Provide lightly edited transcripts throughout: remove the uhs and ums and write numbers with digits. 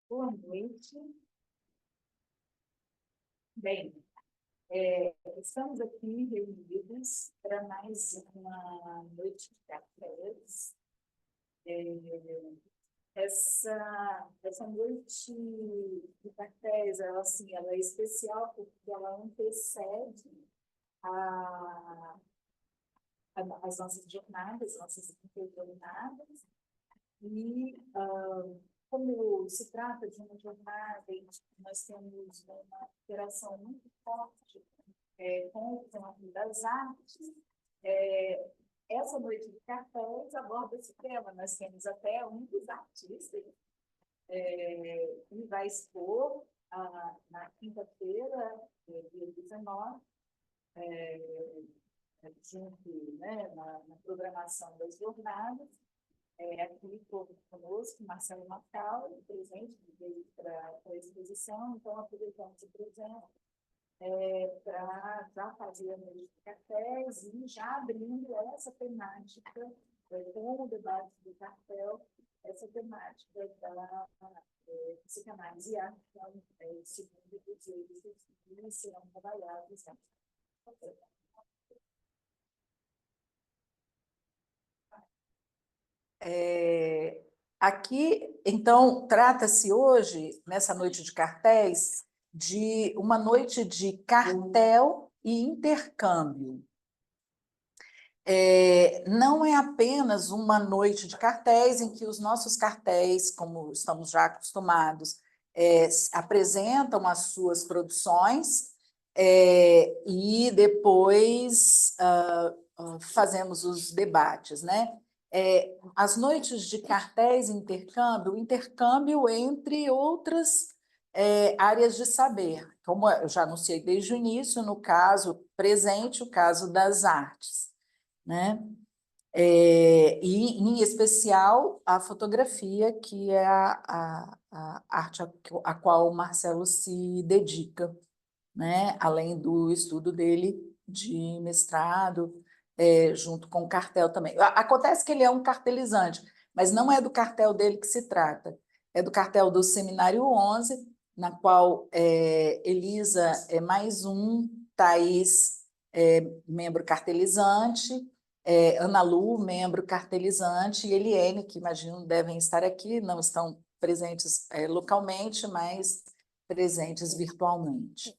Boa noite. Bem, estamos aqui reunidos para mais uma noite de cafés. Essa noite de cafés, ela é especial porque ela antecede a, as nossas jornadas, nossas jornadas. E, como se trata de uma jornada em que nós temos uma interação muito forte com o campo das artes, essa noite de cafés aborda esse tema. Nós temos até um dos artistas que vai expor na quinta-feira, dia 19, junto, né, na programação das jornadas. Aqui conosco, Marcelo Macau, presente para a exposição. Então aproveitamos o presente para já fazer a noite de cafés e já abrindo essa temática, com o debate do cartel, essa temática da psicanálise e arte, segundo os eixos que serão trabalhados. Aqui, então, trata-se hoje, nessa noite de cartéis, de uma noite de cartel e intercâmbio. Não é apenas uma noite de cartéis em que os nossos cartéis, como estamos já acostumados, apresentam as suas produções e depois fazemos os debates, né? As noites de cartéis e intercâmbio entre outras áreas de saber, como eu já anunciei desde o início, no caso presente, o caso das artes, né? E, em especial, a fotografia, que é a arte a qual o Marcelo se dedica, né? Além do estudo dele de mestrado, junto com o cartel também. Acontece que ele é um cartelizante, mas não é do cartel dele que se trata, é do cartel do Seminário 11, na qual Elisa é mais um, Thaís membro cartelizante, Ana Lu, membro cartelizante, e Eliene, que imagino devem estar aqui, não estão presentes localmente, mas presentes virtualmente.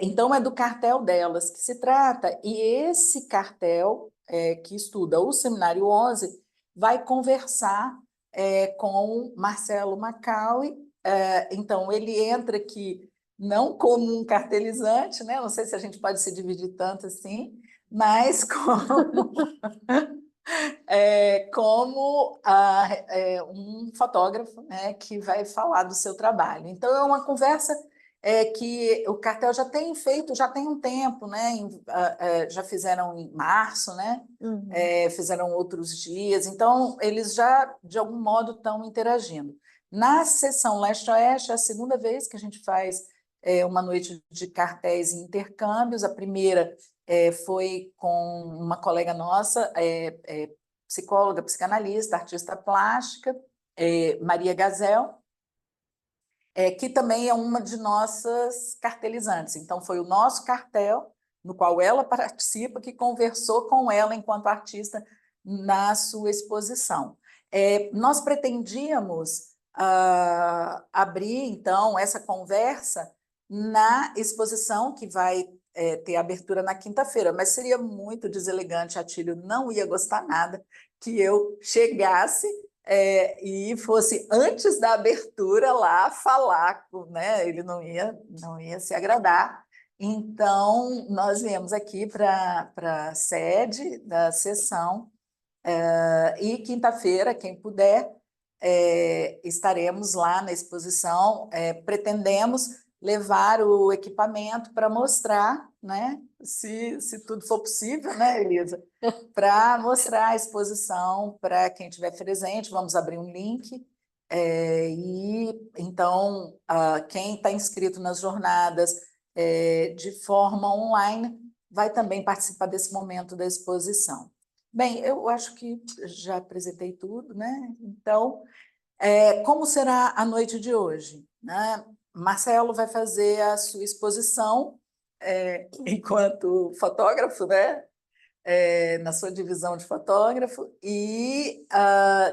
Então, é do cartel delas que se trata, e esse cartel, que estuda o Seminário 11, vai conversar com Marcelo Macaulay. Então, ele entra aqui não como um cartelizante, né? Não sei se a gente pode se dividir tanto assim, mas como um fotógrafo, né, que vai falar do seu trabalho. Então, é uma conversa que o cartel já tem feito, já tem um tempo, né? Já fizeram em março, né? Uhum. Fizeram outros dias, então eles já, de algum modo, estão interagindo. Na sessão Leste-Oeste, é a segunda vez que a gente faz uma noite de cartéis e intercâmbios. A primeira foi com uma colega nossa, psicóloga, psicanalista, artista plástica, Maria Gazel, que também é uma de nossas cartelizantes. Então, foi o nosso cartel, no qual ela participa, que conversou com ela enquanto artista na sua exposição. Nós pretendíamos abrir, então, essa conversa na exposição que vai ter abertura na quinta-feira, mas seria muito deselegante, Atílio não ia gostar nada que eu chegasse e fosse antes da abertura lá falar, né? Ele não ia se agradar. Então, nós viemos aqui para a sede da sessão e quinta-feira, quem puder, estaremos lá na exposição. Pretendemos levar o equipamento para mostrar, né? Se tudo for possível, né, Elisa? Para mostrar a exposição para quem estiver presente. Vamos abrir um link. E então, quem está inscrito nas jornadas de forma online vai também participar desse momento da exposição. Bem, eu acho que já apresentei tudo, né? Então, Como será a noite de hoje, né? Marcelo vai fazer a sua exposição enquanto fotógrafo, né? Na sua divisão de fotógrafo, e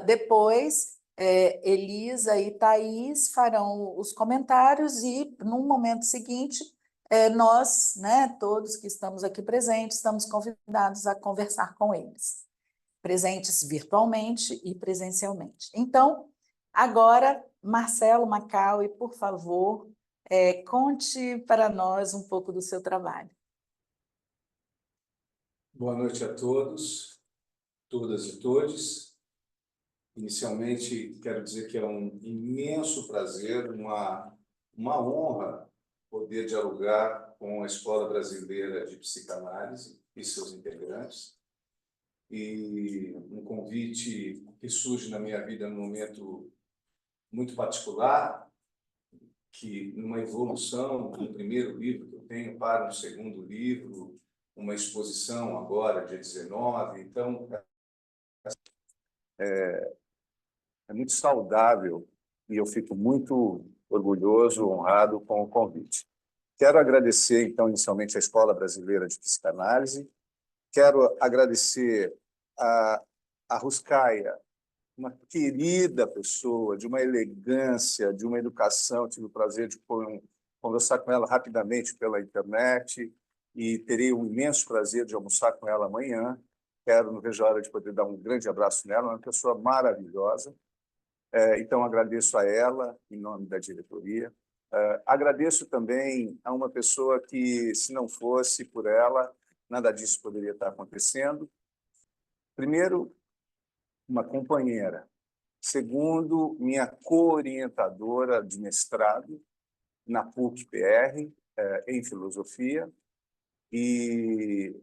depois Elisa e Thaís farão os comentários, e, no momento seguinte, nós, né, todos que estamos aqui presentes, estamos convidados a conversar com eles, presentes virtualmente e presencialmente. Então, agora, Marcelo Macaulay, por favor, conte para nós um pouco do seu trabalho. Boa noite a todos, todas e todes. Inicialmente, quero dizer que é um imenso prazer, uma honra poder dialogar com a Escola Brasileira de Psicanálise e seus integrantes. E um convite que surge na minha vida num momento muito particular, que numa evolução do primeiro livro que eu tenho para um segundo livro, uma exposição agora, dia 19. Então, é muito saudável e eu fico muito orgulhoso, honrado com o convite. Quero agradecer, então, inicialmente, à Escola Brasileira de Psicanálise. Quero agradecer a Ruscaia, uma querida pessoa, de uma elegância, de uma educação. Tive o prazer de conversar com ela rapidamente pela internet e terei um imenso prazer de almoçar com ela amanhã. Não vejo a hora de poder dar um grande abraço nela, uma pessoa maravilhosa. Então, agradeço a ela, em nome da diretoria. Agradeço também a uma pessoa que, se não fosse por ela, nada disso poderia estar acontecendo. Primeiro, uma companheira. Segundo, minha co-orientadora de mestrado na PUC-PR, em filosofia. E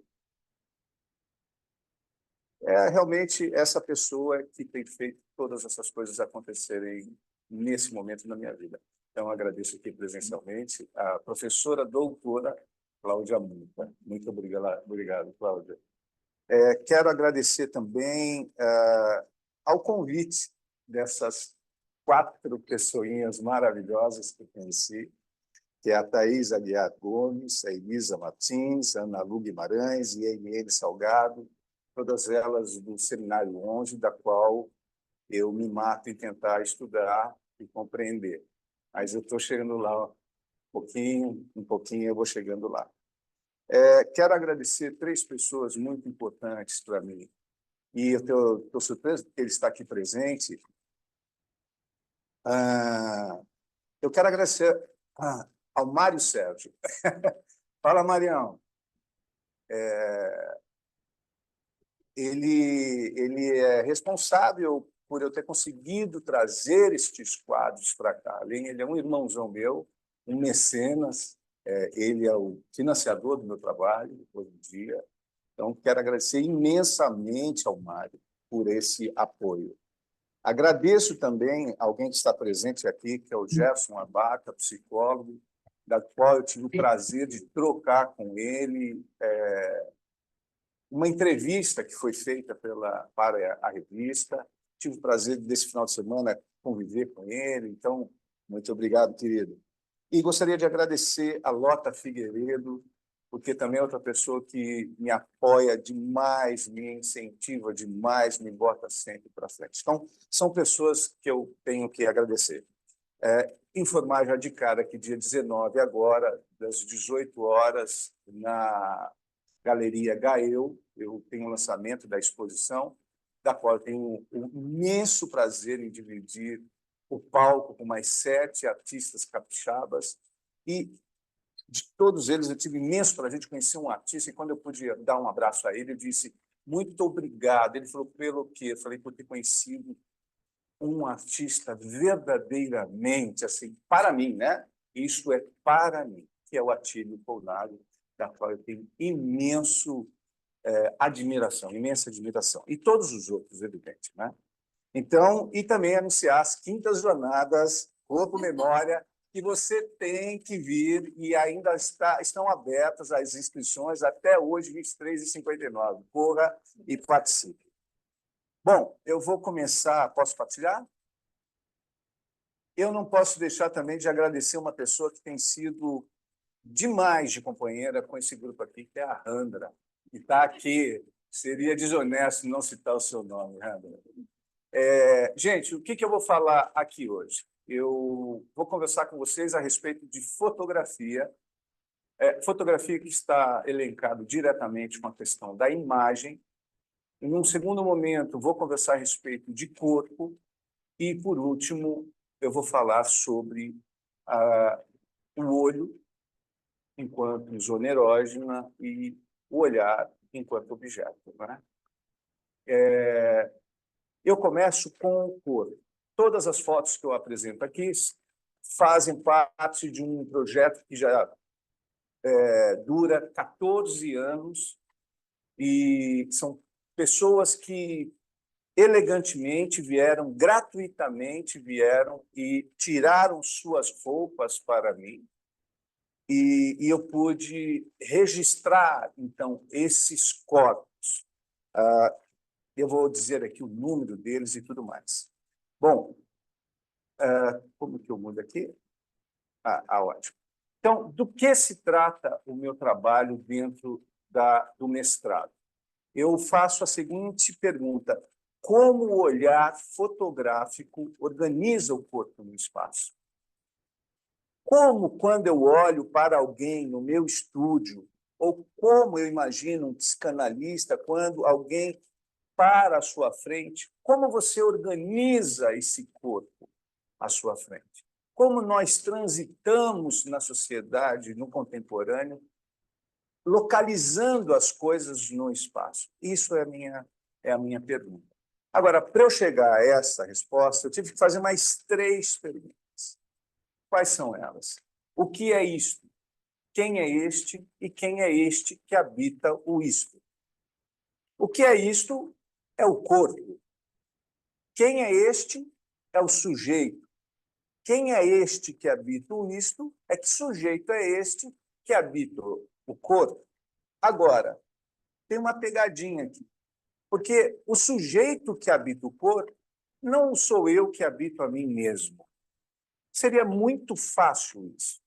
é realmente essa pessoa que tem feito todas essas coisas acontecerem nesse momento na minha vida. Então, agradeço aqui presencialmente a professora doutora Cláudia Munta. Muito obrigado, Cláudia. Quero agradecer também ao convite dessas 4 pessoinhas maravilhosas que eu conheci, que é a Thaís Aguiar Gomes, a Elisa Martins, a Ana Lu Guimarães e a Eliane Salgado, todas elas do Seminário 11, da qual eu me mato em tentar estudar e compreender. Mas eu estou chegando lá um pouquinho eu vou chegando lá. Quero agradecer 3 pessoas muito importantes para mim, e eu estou surpreso porque ele está aqui presente. Eu quero agradecer ao Mário Sérgio. Fala, Marião. Ele é responsável por eu ter conseguido trazer estes quadros para cá. Ele é um irmãozão meu, um mecenas, ele é o financiador do meu trabalho hoje em dia. Então, quero agradecer imensamente ao Mário por esse apoio. Agradeço também alguém que está presente aqui, que é o Gerson Abaca, psicólogo, da qual eu tive o prazer de trocar com ele uma entrevista que foi feita para a revista. Tive o prazer, desse final de semana, conviver com ele. Então, muito obrigado, querido. E gostaria de agradecer a Lota Figueiredo, porque também é outra pessoa que me apoia demais, me incentiva demais, me bota sempre para frente. Então, são pessoas que eu tenho que agradecer. Informar já de cara que dia 19 agora, das 18 horas, na Galeria Gael, eu tenho o lançamento da exposição, da qual eu tenho o imenso prazer em dividir o palco com mais 7 artistas capixabas, e de todos eles eu tive imenso prazer de conhecer um artista, e quando eu pude dar um abraço a ele, eu disse, muito obrigado. Ele falou, pelo quê? Eu falei, por ter conhecido um artista verdadeiramente, assim, para mim, né? Isto é para mim, que é o Atílio Polnario, da qual eu tenho imensa admiração. E todos os outros, evidente, né? Então, e também anunciar as 5ª jornadas Corpo Memória, que você tem que vir, e ainda estão abertas as inscrições até hoje, 23h59. Corra e participe. Bom, eu vou começar. Posso partilhar? eu não posso deixar também de agradecer uma pessoa que tem sido demais de companheira com esse grupo aqui, que é a Randra, que está aqui. Seria desonesto não citar o seu nome, Randra. Gente, o que eu vou falar aqui hoje? Eu vou conversar com vocês a respeito de fotografia, fotografia que está elencado diretamente com a questão da imagem. Em um segundo momento, vou conversar a respeito de corpo e, por último, eu vou falar sobre o olho enquanto zona erógena e o olhar enquanto objeto. Né? Eu começo com o corpo. Todas as fotos que eu apresento aqui fazem parte de um projeto que já dura 14 anos e são pessoas que elegantemente vieram, gratuitamente vieram e tiraram suas roupas para mim. E eu pude registrar, então, esses corpos. Eu vou dizer aqui o número deles e tudo mais. Bom, como que eu mudo aqui? Ótimo. Então, do que se trata o meu trabalho dentro do mestrado? Eu faço a seguinte pergunta: como o olhar fotográfico organiza o corpo no espaço? Como, quando eu olho para alguém no meu estúdio, ou como eu imagino um psicanalista, quando alguém para à sua frente, como você organiza esse corpo à sua frente? Como nós transitamos na sociedade, no contemporâneo, localizando as coisas no espaço? Isso é a minha pergunta. Agora, para eu chegar a essa resposta, eu tive que fazer mais 3 perguntas. Quais são elas? O que é isto? Quem é este? E quem é este que habita o isto? O que é isto? É o corpo. Quem é este? É o sujeito. Quem é este que habita o isto? É que sujeito é este que habita o corpo? Agora, tem uma pegadinha aqui. Porque o sujeito que habita o corpo não sou eu que habito a mim mesmo. Seria muito fácil isso.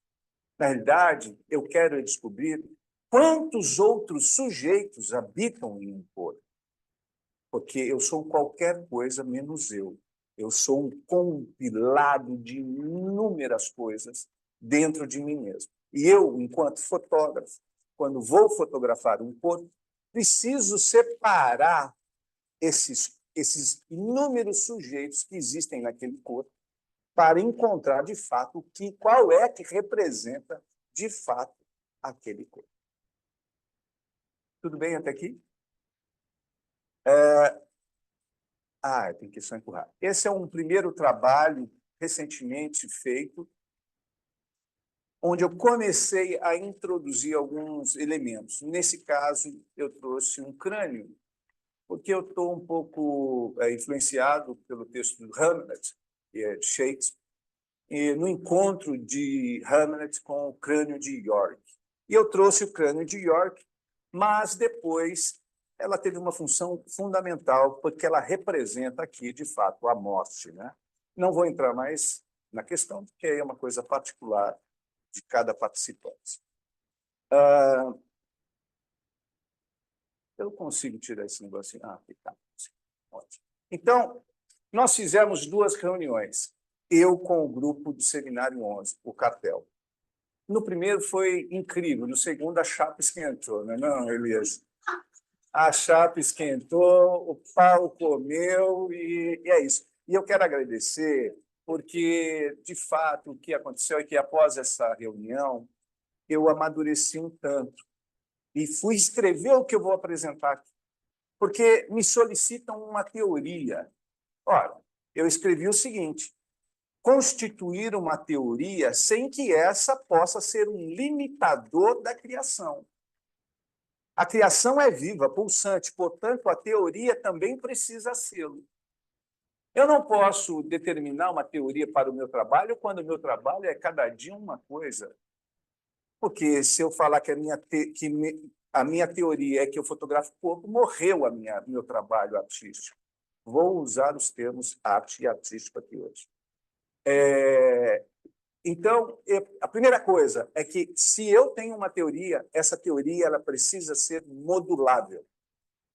Na realidade, eu quero descobrir quantos outros sujeitos habitam em um corpo. Porque eu sou qualquer coisa menos eu. Eu sou um compilado de inúmeras coisas dentro de mim mesmo. E eu, enquanto fotógrafo, quando vou fotografar um corpo, preciso separar esses inúmeros sujeitos que existem naquele corpo para encontrar, de fato, qual é que representa, de fato, aquele corpo. Tudo bem até aqui? Eu tenho que só empurrar. Esse é um primeiro trabalho recentemente feito, onde eu comecei a introduzir alguns elementos. Nesse caso, eu trouxe um crânio, porque eu estou um pouco influenciado pelo texto do Hamlet, de Shakespeare, e no encontro de Hamlet com o crânio de York. E eu trouxe o crânio de York, mas depois ela teve uma função fundamental, porque ela representa aqui, de fato, a morte. Né? Não vou entrar mais na questão, porque é uma coisa particular de cada participante. Eu consigo tirar esse negocinho? Aqui está. Ótimo. Então, nós fizemos 2 reuniões. Eu com o grupo do Seminário 11, o Cartel. No primeiro foi incrível, no segundo a chapa esquentou, não é não, Elias? A chapa esquentou, o pau comeu e é isso. E eu quero agradecer, porque, de fato, o que aconteceu é que, após essa reunião, eu amadureci um tanto e fui escrever o que eu vou apresentar aqui, porque me solicitam uma teoria. Ora, eu escrevi o seguinte: constituir uma teoria sem que essa possa ser um limitador da criação. A criação é viva, pulsante, portanto, a teoria também precisa ser. Eu não posso determinar uma teoria para o meu trabalho quando o meu trabalho é cada dia uma coisa. Porque se eu falar que a minha teoria é que eu fotografo o corpo, morreu meu trabalho artístico. Vou usar os termos arte e artístico aqui hoje. Então, a primeira coisa é que, se eu tenho uma teoria, essa teoria ela precisa ser modulável.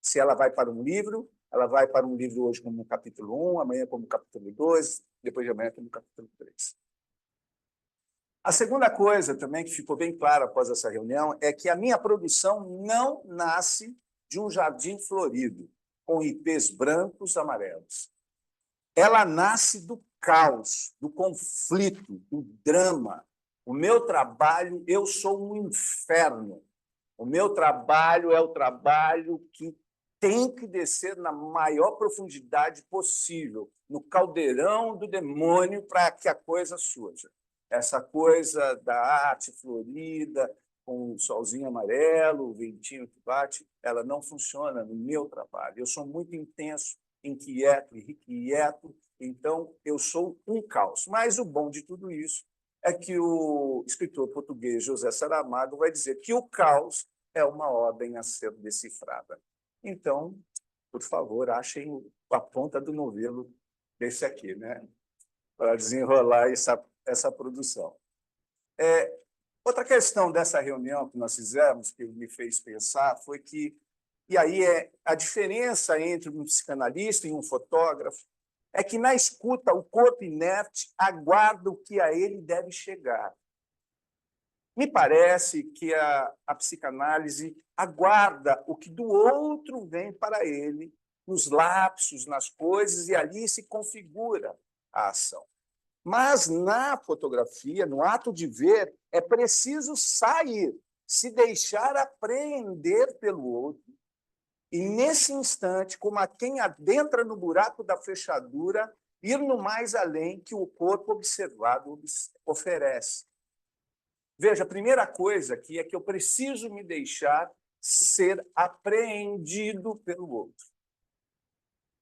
Se ela vai para um livro, ela vai para um livro hoje como capítulo 1, amanhã como capítulo 2, depois de amanhã como capítulo 3. A segunda coisa também que ficou bem clara após essa reunião é que a minha produção não nasce de um jardim florido, com ipês brancos, amarelos. Ela nasce do caos, do conflito, do drama. O meu trabalho, eu sou um inferno. O meu trabalho é o trabalho que tem que descer na maior profundidade possível, no caldeirão do demônio, para que a coisa surja. Essa coisa da arte florida, com o solzinho amarelo, o ventinho que bate, ela não funciona no meu trabalho. Eu sou muito intenso, inquieto, irrequieto, então eu sou um caos. Mas o bom de tudo isso é que o escritor português José Saramago vai dizer que o caos é uma ordem a ser decifrada. Então, por favor, achem a ponta do novelo desse aqui, né? Para desenrolar essa produção. Outra questão dessa reunião que nós fizemos, que me fez pensar, foi que, e aí a diferença entre um psicanalista e um fotógrafo, é que na escuta o corpo inerte aguarda o que a ele deve chegar. Me parece que a psicanálise aguarda o que do outro vem para ele, nos lapsos, nas coisas, e ali se configura a ação. Mas na fotografia, no ato de ver, é preciso sair, se deixar apreender pelo outro. E, nesse instante, como a quem adentra no buraco da fechadura, ir no mais além que o corpo observado oferece. Veja, a primeira coisa aqui é que eu preciso me deixar ser apreendido pelo outro.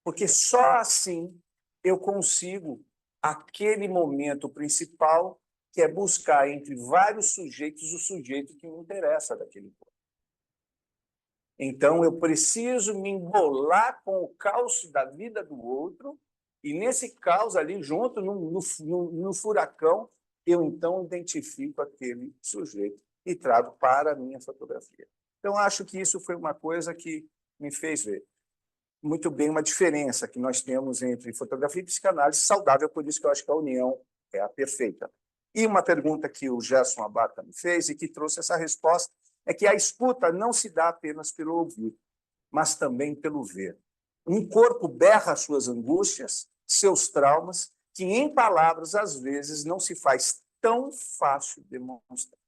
Porque só assim eu consigo aquele momento principal, que é buscar entre vários sujeitos o sujeito que me interessa daquele ponto. Então, eu preciso me embolar com o caos da vida do outro, e nesse caos ali, junto, no furacão, eu então identifico aquele sujeito e trago para a minha fotografia. Então, acho que isso foi uma coisa que me fez ver muito bem uma diferença que nós temos entre fotografia e psicanálise saudável, por isso que eu acho que a união é a perfeita. E uma pergunta que o Gerson Abaca me fez e que trouxe essa resposta é que a escuta não se dá apenas pelo ouvir, mas também pelo ver. Um corpo berra suas angústias, seus traumas, que em palavras, às vezes, não se faz tão fácil demonstrar.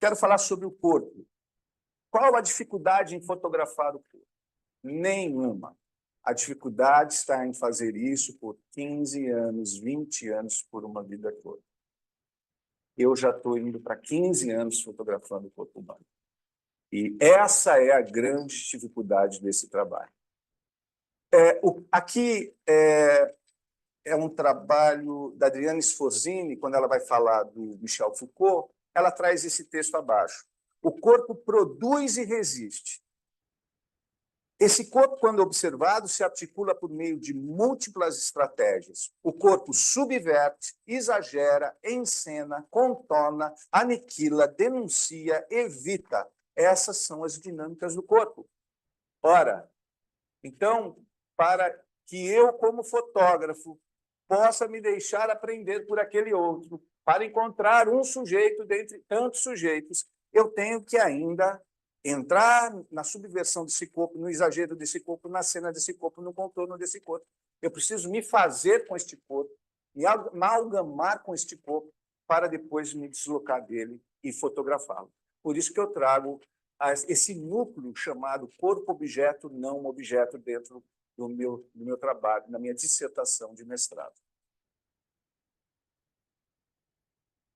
Quero falar sobre o corpo. Qual a dificuldade em fotografar o corpo? Nenhuma. A dificuldade está em fazer isso por 15 anos, 20 anos, por uma vida toda. Eu já estou indo para 15 anos fotografando o corpo humano. E essa é a grande dificuldade desse trabalho. Aqui é um trabalho da Adriana Sforzini, quando ela vai falar do Michel Foucault, ela traz esse texto abaixo. O corpo produz e resiste. Esse corpo, quando observado, se articula por meio de múltiplas estratégias. O corpo subverte, exagera, encena, contorna, aniquila, denuncia, evita. Essas são as dinâmicas do corpo. Ora, então, para que eu, como fotógrafo, possa me deixar aprender por aquele outro, para encontrar um sujeito dentre tantos sujeitos, eu tenho que ainda entrar na subversão desse corpo, no exagero desse corpo, na cena desse corpo, no contorno desse corpo. Eu preciso me fazer com este corpo, me amalgamar com este corpo, para depois me deslocar dele e fotografá-lo. Por isso que eu trago esse núcleo chamado corpo-objeto, não objeto, dentro do meu trabalho, na minha dissertação de mestrado.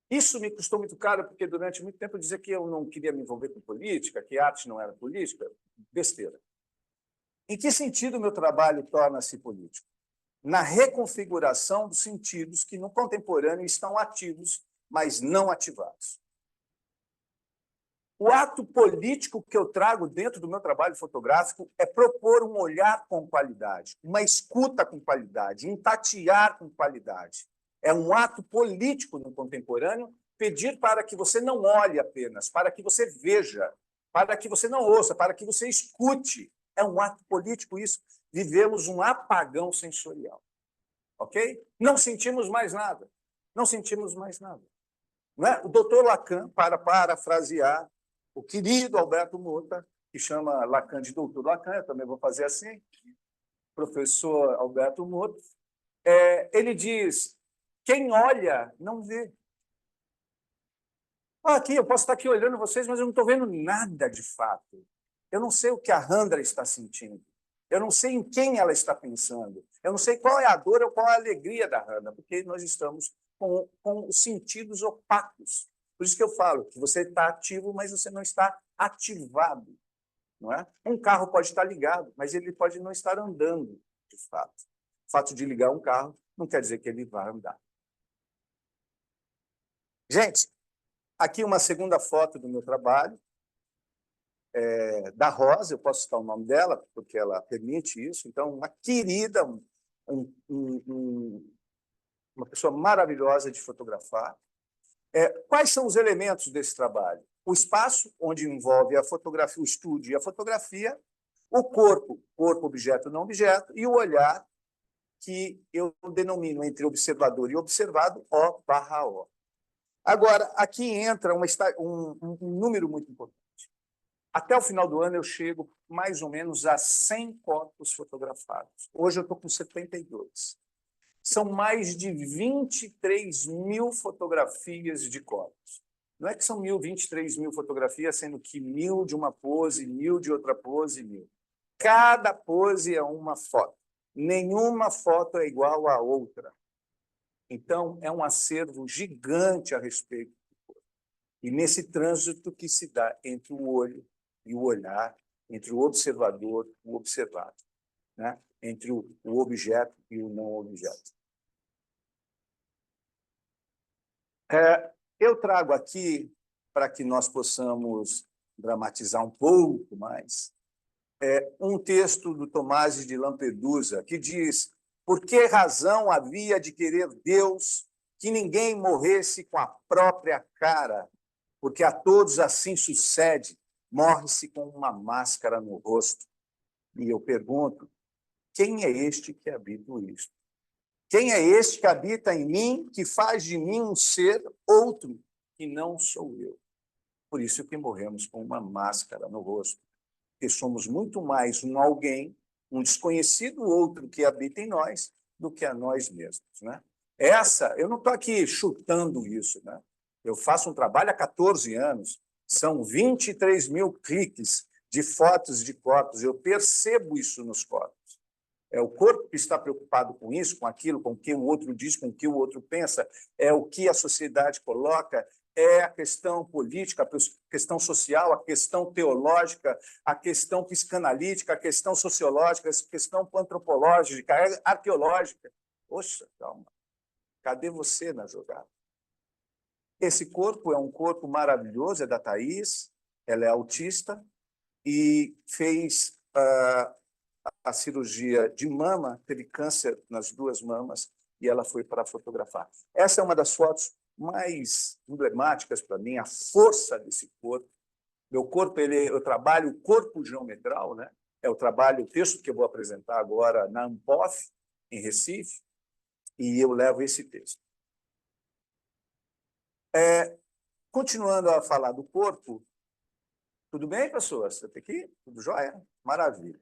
Isso me custou muito caro, porque durante muito tempo eu dizia que eu não queria me envolver com política, que arte não era política. Besteira. Em que sentido o meu trabalho torna-se político? Na reconfiguração dos sentidos que no contemporâneo estão ativos, mas não ativados. O ato político que eu trago dentro do meu trabalho fotográfico é propor um olhar com qualidade, uma escuta com qualidade, um tatear com qualidade. É um ato político no contemporâneo pedir para que você não olhe apenas, para que você veja, para que você não ouça, para que você escute. É um ato político isso. Vivemos um apagão sensorial. Ok? Não sentimos mais nada. Não sentimos mais nada. Não é? O doutor Lacan, para parafrasear o querido Alberto Mota, que chama Lacan de doutor Lacan, eu também vou fazer assim, professor Alberto Mota, ele diz, quem olha não vê. Aqui, eu posso estar aqui olhando vocês, mas eu não estou vendo nada de fato. Eu não sei o que a Randra está sentindo. Eu não sei em quem ela está pensando. Eu não sei qual é a dor ou qual é a alegria da Randra, porque nós estamos com os sentidos opacos. Por isso que eu falo que você está ativo, mas você não está ativado. Não é? Um carro pode estar ligado, mas ele pode não estar andando, de fato. O fato de ligar um carro não quer dizer que ele vai andar. Gente, aqui uma segunda foto do meu trabalho, da Rosa, eu posso citar o nome dela, porque ela permite isso. Então, uma querida, uma pessoa maravilhosa de fotografar. Quais são os elementos desse trabalho? O espaço, onde envolve a fotografia, o estúdio e a fotografia, o corpo, objeto, não objeto, e o olhar, que eu denomino entre observador e observado, O/O. Agora, aqui entra um número muito importante. Até o final do ano, eu chego mais ou menos a 100 corpos fotografados. Hoje, eu estou com 72. São mais de 23 mil fotografias de corpos. Não é que são 23 mil fotografias, sendo que 1.000 de uma pose, 1.000 de outra pose, 1.000. Cada pose é uma foto. Nenhuma foto é igual à outra. Então, é um acervo gigante a respeito do corpo. E nesse trânsito que se dá entre o olho e o olhar, entre o observador e o observado, né? Entre o objeto e o não objeto. Eu trago aqui, para que nós possamos dramatizar um pouco mais, um texto do Tomás de Lampedusa, que diz: por que razão havia de querer Deus que ninguém morresse com a própria cara? Porque a todos assim sucede, morre-se com uma máscara no rosto. E eu pergunto, quem é este que habita isto? Quem é este que habita em mim, que faz de mim um ser outro, que não sou eu? Por isso que morremos com uma máscara no rosto, porque somos muito mais um alguém, um desconhecido outro que habita em nós, do que a nós mesmos, né? Eu não estou aqui chutando isso, né? Eu faço um trabalho há 14 anos, são 23 mil cliques de fotos de corpos, eu percebo isso nos corpos. É o corpo que está preocupado com isso, com aquilo, com o que o outro diz, com o que o outro pensa, é o que a sociedade coloca, é a questão política, a questão social, a questão teológica, a questão psicanalítica, a questão sociológica, a questão antropológica, arqueológica. Poxa, calma, cadê você na jogada? Esse corpo é um corpo maravilhoso, é da Thaís, ela é autista e fez a cirurgia de mama, teve câncer nas 2 mamas, e ela foi para fotografar. Essa é uma das fotos mais emblemáticas para mim, a força desse corpo. Meu corpo, eu trabalho o corpo geometral, né? O texto que eu vou apresentar agora na Ampof, em Recife, e eu levo esse texto. Continuando a falar do corpo, tudo bem, pessoas? Você está aqui? Tudo jóia? Maravilha.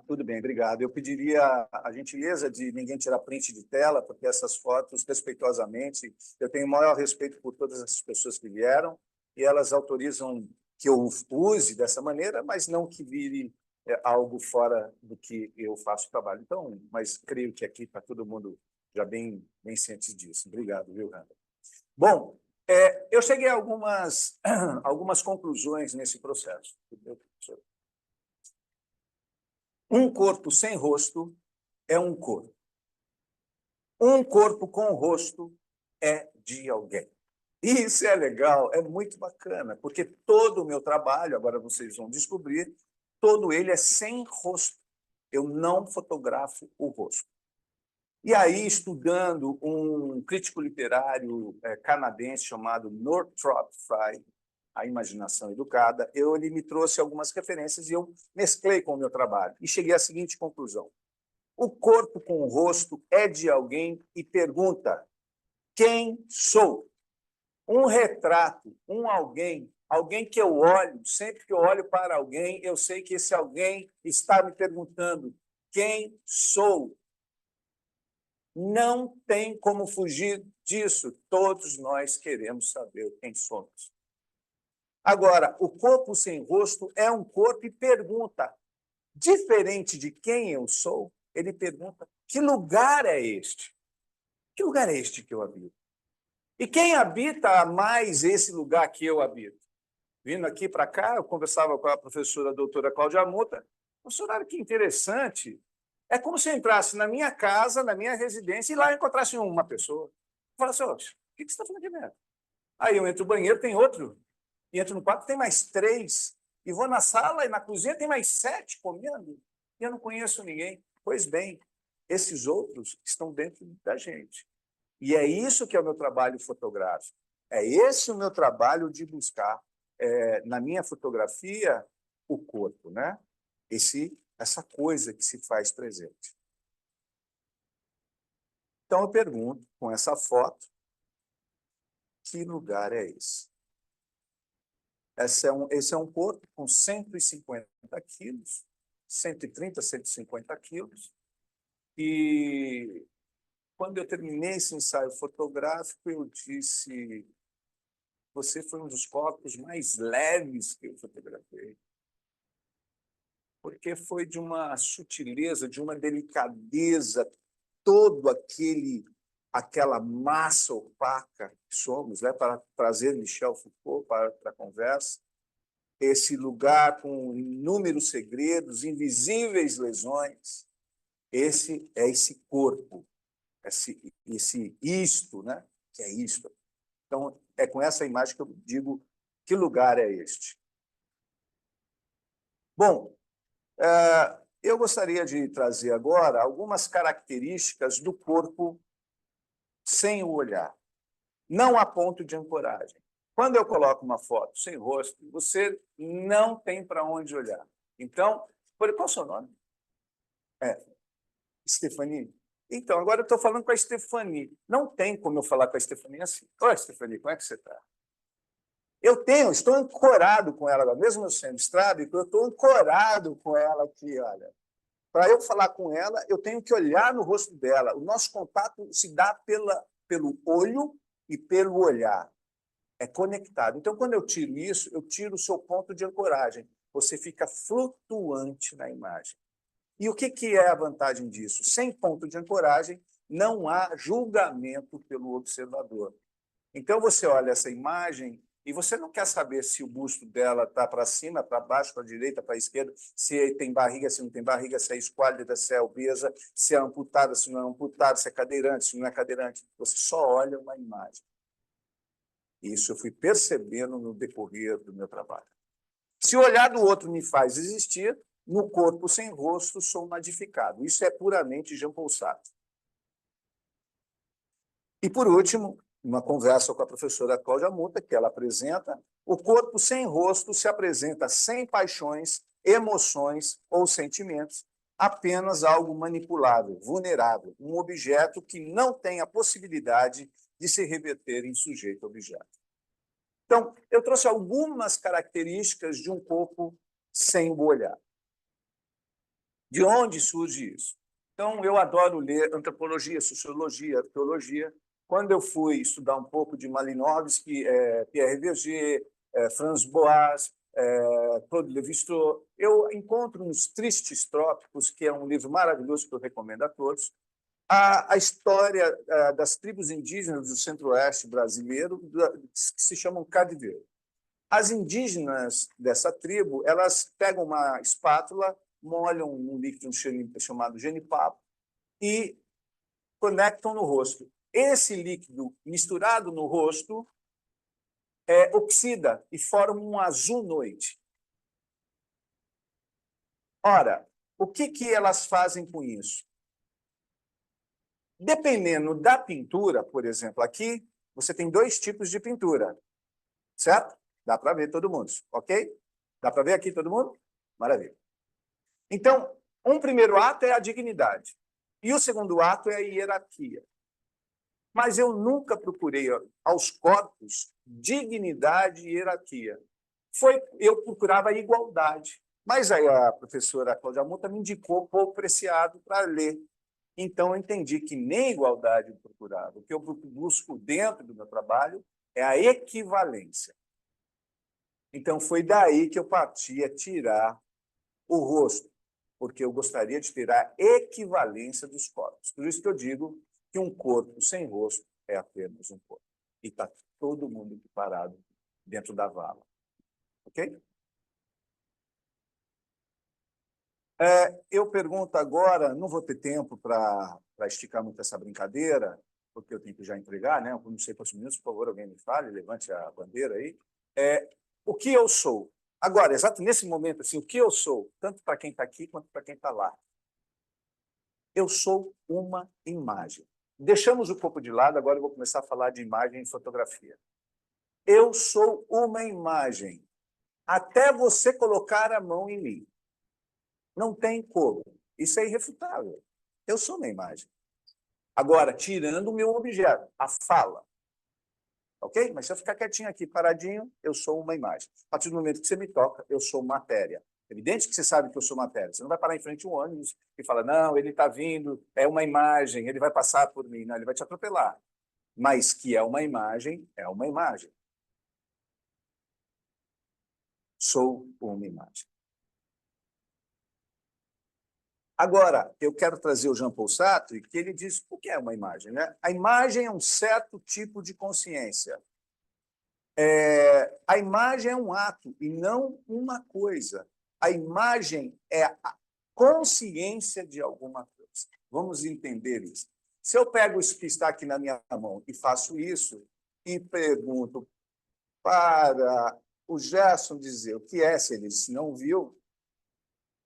Tudo bem, obrigado. Eu pediria a gentileza de ninguém tirar print de tela, porque essas fotos, respeitosamente, eu tenho o maior respeito por todas essas pessoas que vieram, e elas autorizam que eu use dessa maneira, mas não que vire algo fora do que eu faço trabalho. Então, mas creio que aqui está todo mundo já bem ciente disso. Obrigado, viu, Randa? Bom, eu cheguei a algumas conclusões nesse processo. Um corpo sem rosto é um corpo. Um corpo com o rosto é de alguém. E isso é legal, é muito bacana, porque todo o meu trabalho, agora vocês vão descobrir, todo ele é sem rosto. Eu não fotografo o rosto. E aí, estudando um crítico literário canadense chamado Northrop Frye, A Imaginação Educada, ele me trouxe algumas referências e eu mesclei com o meu trabalho. E cheguei à seguinte conclusão. O corpo com o rosto é de alguém e pergunta: quem sou? Um retrato, alguém que eu olho, sempre que eu olho para alguém, eu sei que esse alguém está me perguntando: quem sou? Não tem como fugir disso. Todos nós queremos saber quem somos. Agora, o corpo sem rosto é um corpo e pergunta, diferente de quem eu sou, ele pergunta: que lugar é este? Que lugar é este que eu habito? E quem habita mais esse lugar que eu habito? Vindo aqui para cá, eu conversava com a professora doutora Cláudia Muta. Professora, olha que interessante. É como se eu entrasse na minha casa, na minha residência, e lá eu encontrasse uma pessoa. Eu falasse: o que você está fazendo aqui dentro? Aí eu entro no banheiro, tem outro. E entro no quarto, tem mais 3. E vou na sala e na cozinha, tem mais 7 comendo. E eu não conheço ninguém. Pois bem, esses outros estão dentro da gente. E é isso que é o meu trabalho fotográfico. É esse o meu trabalho de buscar, na minha fotografia, o corpo, né? Essa coisa que se faz presente. Então, eu pergunto, com essa foto, que lugar é esse? Esse é um corpo com 150 quilos, 130, 150 quilos, e quando eu terminei esse ensaio fotográfico, eu disse: você foi um dos corpos mais leves que eu fotografei, porque foi de uma sutileza, de uma delicadeza, todo aquela massa opaca que somos, né, para trazer Michel Foucault para a conversa, esse lugar com inúmeros segredos, invisíveis lesões, esse corpo, isto, né, que é isto. Então, é com essa imagem que eu digo: que lugar é este? Bom, eu gostaria de trazer agora algumas características do corpo sem o olhar, não a ponto de ancoragem. Quando eu coloco uma foto sem rosto, você não tem para onde olhar. Então, qual é o seu nome? Stephanie? Então, agora eu estou falando com a Stephanie. Não tem como eu falar com a Stephanie assim: oi, Stephanie, como é que você está? Estou ancorado com ela, mesmo eu sendo estrábico, eu estou ancorado com ela aqui, olha. Para eu falar com ela, eu tenho que olhar no rosto dela. O nosso contato se dá pelo olho e pelo olhar. É conectado. Então, quando eu tiro isso, eu tiro o seu ponto de ancoragem. Você fica flutuante na imagem. E o que é a vantagem disso? Sem ponto de ancoragem, não há julgamento pelo observador. Então, você olha essa imagem e você não quer saber se o busto dela está para cima, para baixo, para a direita, para a esquerda, se tem barriga, se não tem barriga, se é esquálida, se é obesa, se é amputada, se não é amputada, se é cadeirante, se não é cadeirante. Você só olha uma imagem. Isso eu fui percebendo no decorrer do meu trabalho. Se o olhar do outro me faz existir, no corpo sem rosto sou modificado. Isso é puramente Jean-Paul Sartre. E, por último, uma conversa com a professora Cláudia Muta, que ela apresenta: o corpo sem rosto se apresenta sem paixões, emoções ou sentimentos, apenas algo manipulável, vulnerável, um objeto que não tem a possibilidade de se reverter em sujeito-objeto. Então, eu trouxe algumas características de um corpo sem o olhar. De onde surge isso? Então, eu adoro ler antropologia, sociologia, arqueologia. Quando eu fui estudar um pouco de Malinowski, Pierre Verger, Franz Boas, Claude Lévi-Strauss, eu encontro nos Tristes Trópicos, que é um livro maravilhoso que eu recomendo a todos, a história das tribos indígenas do centro-oeste brasileiro, que se chamam Cadiveiro. As indígenas dessa tribo, elas pegam uma espátula, molham um líquido chamado genipapo, e conectam no rosto. Esse líquido misturado no rosto oxida e forma um azul noite. Ora, o que elas fazem com isso? Dependendo da pintura, por exemplo, aqui você tem dois tipos de pintura, certo? Dá para ver todo mundo, ok? Dá para ver aqui todo mundo? Maravilha. Então, um primeiro ato é a dignidade e o segundo ato é a hierarquia. Mas eu nunca procurei aos corpos dignidade e hierarquia. Eu procurava a igualdade. Mas aí a professora Cláudia Muta me indicou Pouco Preciado para ler. Então, eu entendi que nem igualdade eu procurava. O que eu busco dentro do meu trabalho é a equivalência. Então, foi daí que eu parti a tirar o rosto, porque eu gostaria de ter a equivalência dos corpos. Por isso que eu digo que um corpo sem rosto é apenas um corpo. E está todo mundo parado dentro da vala. Ok? Eu pergunto agora, não vou ter tempo para esticar muito essa brincadeira, porque eu tenho que já entregar, né? Não sei quantos minutos, por favor, alguém me fale, levante a bandeira aí. O que eu sou? Agora, exato nesse momento, assim, o que eu sou, tanto para quem está aqui quanto para quem está lá. Eu sou uma imagem. Deixamos o corpo de lado, agora eu vou começar a falar de imagem e fotografia. Eu sou uma imagem, até você colocar a mão em mim. Não tem como. Isso é irrefutável. Eu sou uma imagem. Agora, tirando o meu objeto, a fala. Ok? Mas se eu ficar quietinho aqui, paradinho, eu sou uma imagem. A partir do momento que você me toca, eu sou matéria. É evidente que você sabe que eu sou matéria. Você não vai parar em frente a um ônibus e falar, não, ele está vindo, é uma imagem, ele vai passar por mim. Não, ele vai te atropelar. Mas que é uma imagem, é uma imagem. Sou uma imagem. Agora, eu quero trazer o Jean-Paul Sartre, que ele diz o que é uma imagem, né? A imagem é um certo tipo de consciência. A imagem é um ato e não uma coisa. A imagem é a consciência de alguma coisa. Vamos entender isso. Se eu pego isso que está aqui na minha mão e faço isso e pergunto para o Gerson dizer o que é, se ele não viu,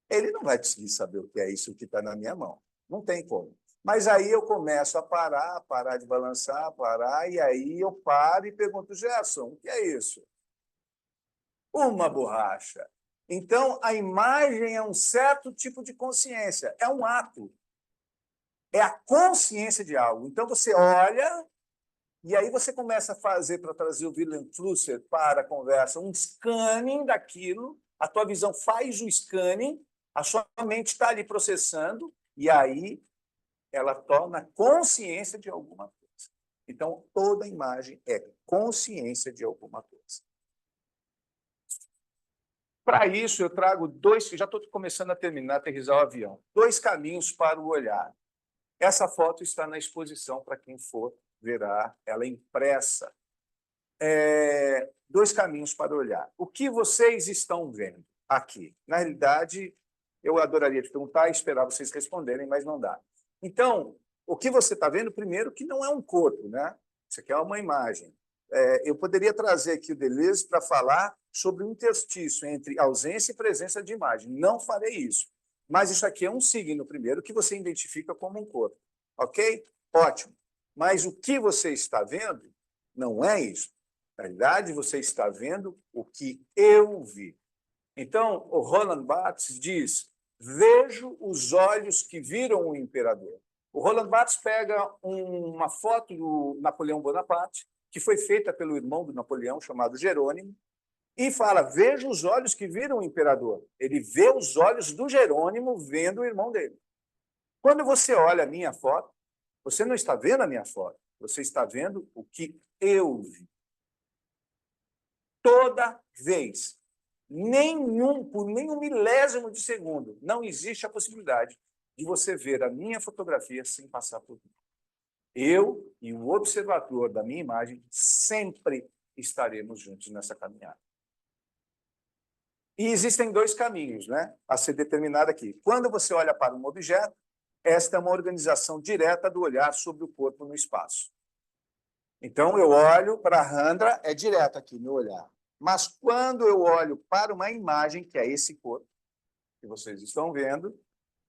ele não vai conseguir saber o que é isso que está na minha mão. Não tem como. Mas aí eu começo a parar de balançar, parar, e aí eu paro e pergunto, Gerson, o que é isso? Uma borracha. Então, a imagem é um certo tipo de consciência, é um ato. É a consciência de algo. Então, você olha, e aí você começa a fazer, para trazer o Wilhelm Flusser para a conversa, um scanning daquilo, a tua visão faz o scanning, a sua mente está ali processando, e aí ela torna consciência de alguma coisa. Então, toda imagem é consciência de alguma coisa. Para isso, eu trago já estou começando a terminar, aterrissar o avião, 2 caminhos para o olhar. Essa foto está na exposição, para quem for, verá ela impressa. 2 caminhos para o olhar. O que vocês estão vendo aqui? Na realidade, eu adoraria te perguntar e esperar vocês responderem, mas não dá. Então, o que você está vendo, primeiro, que não é um corpo, né? Isso aqui é uma imagem. Eu poderia trazer aqui o Deleuze para falar sobre o interstício entre ausência e presença de imagem. Não farei isso. Mas isso aqui é um signo, primeiro, que você identifica como um corpo. Ok? Ótimo. Mas o que você está vendo não é isso. Na realidade, você está vendo o que eu vi. Então, o Roland Barthes diz, vejo os olhos que viram o imperador. O Roland Barthes pega uma foto do Napoleão Bonaparte, que foi feita pelo irmão do Napoleão, chamado Jerônimo, e fala, vejo os olhos que viram o imperador. Ele vê os olhos do Jerônimo vendo o irmão dele. Quando você olha a minha foto, você não está vendo a minha foto, você está vendo o que eu vi. Toda vez, por nenhum milésimo de segundo, não existe a possibilidade de você ver a minha fotografia sem passar por mim. Eu e o observador da minha imagem sempre estaremos juntos nessa caminhada. E existem 2 caminhos, né, a ser determinado aqui. Quando você olha para um objeto, esta é uma organização direta do olhar sobre o corpo no espaço. Então, eu olho para a Randra, é direto aqui meu olhar. Mas quando eu olho para uma imagem, que é esse corpo, que vocês estão vendo,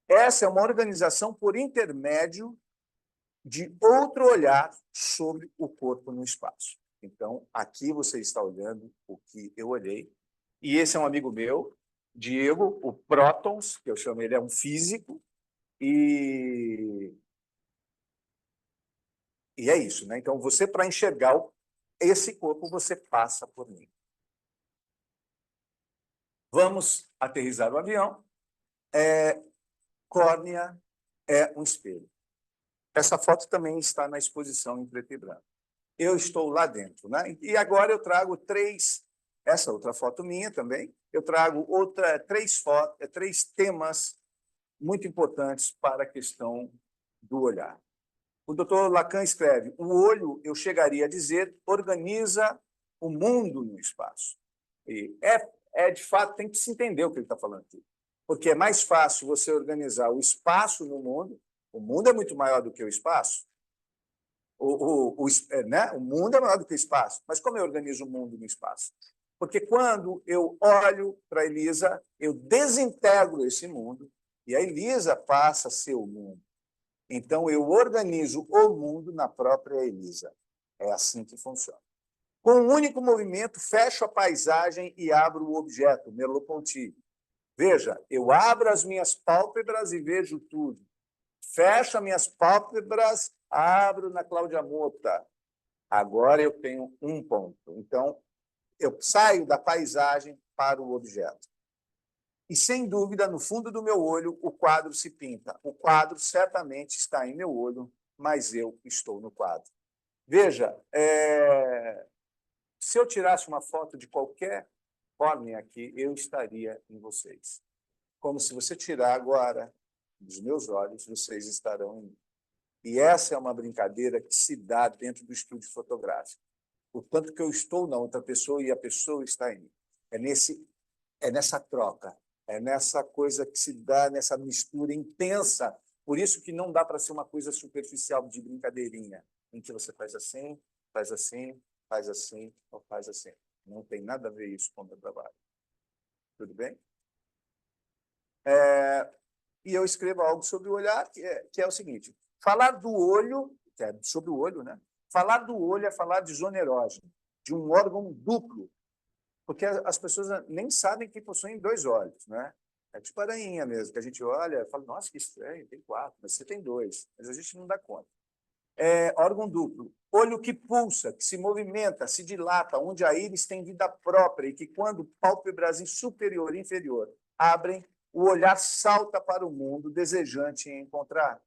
essa é uma organização por intermédio de outro olhar sobre o corpo no espaço. Então, aqui você está olhando o que eu olhei. E esse é um amigo meu, Diego, o Prótons, que eu chamo ele, é um físico. E é isso, né? Então, você, para enxergar esse corpo, você passa por mim. Vamos aterrissar o avião. Córnea é um espelho. Essa foto também está na exposição em preto e branco. Eu estou lá dentro, né? E agora eu trago essa outra foto minha também, eu trago três temas muito importantes para a questão do olhar. O doutor Lacan escreve: o olho, eu chegaria a dizer, organiza o mundo no espaço. E de fato, tem que se entender o que ele está falando aqui. Porque é mais fácil você organizar o espaço no mundo. O mundo é muito maior do que o espaço. Né? O mundo é maior do que o espaço. Mas como eu organizo o mundo no espaço? Porque quando eu olho para a Elisa, eu desintegro esse mundo e a Elisa passa a ser o mundo. Então, eu organizo o mundo na própria Elisa. É assim que funciona. Com um único movimento, fecho a paisagem e abro o objeto, Merleau-Ponty. Veja, eu abro as minhas pálpebras e vejo tudo. Fecho as minhas pálpebras, abro na Cláudia Mota. Agora eu tenho um ponto. Então, eu saio da paisagem para o objeto. E, sem dúvida, no fundo do meu olho, o quadro se pinta. O quadro certamente está em meu olho, mas eu estou no quadro. Veja, se eu tirasse uma foto de qualquer córnea aqui, eu estaria em vocês. Como se você tirar agora dos meus olhos, vocês estarão em mim. E essa é uma brincadeira que se dá dentro do estúdio fotográfico. O tanto que eu estou na outra pessoa e a pessoa está em mim. É nessa troca, é nessa coisa que se dá, nessa mistura intensa. Por isso que não dá para ser uma coisa superficial de brincadeirinha, em que você faz assim, faz assim, faz assim ou faz assim. Não tem nada a ver isso com o meu trabalho. Tudo bem? E eu escrevo algo sobre o olhar, que é o seguinte: falar do olho, que é sobre o olho, né? Falar do olho é falar de zona erógena, de um órgão duplo, porque as pessoas nem sabem que possuem dois olhos, né? É tipo aranha mesmo, que a gente olha e fala: nossa, que estranho, tem 4, mas você tem 2, mas a gente não dá conta. Órgão duplo, olho que pulsa, que se movimenta, se dilata, onde a íris tem vida própria e que, quando pálpebras em superior e inferior abrem, o olhar salta para o mundo, desejante em encontrar.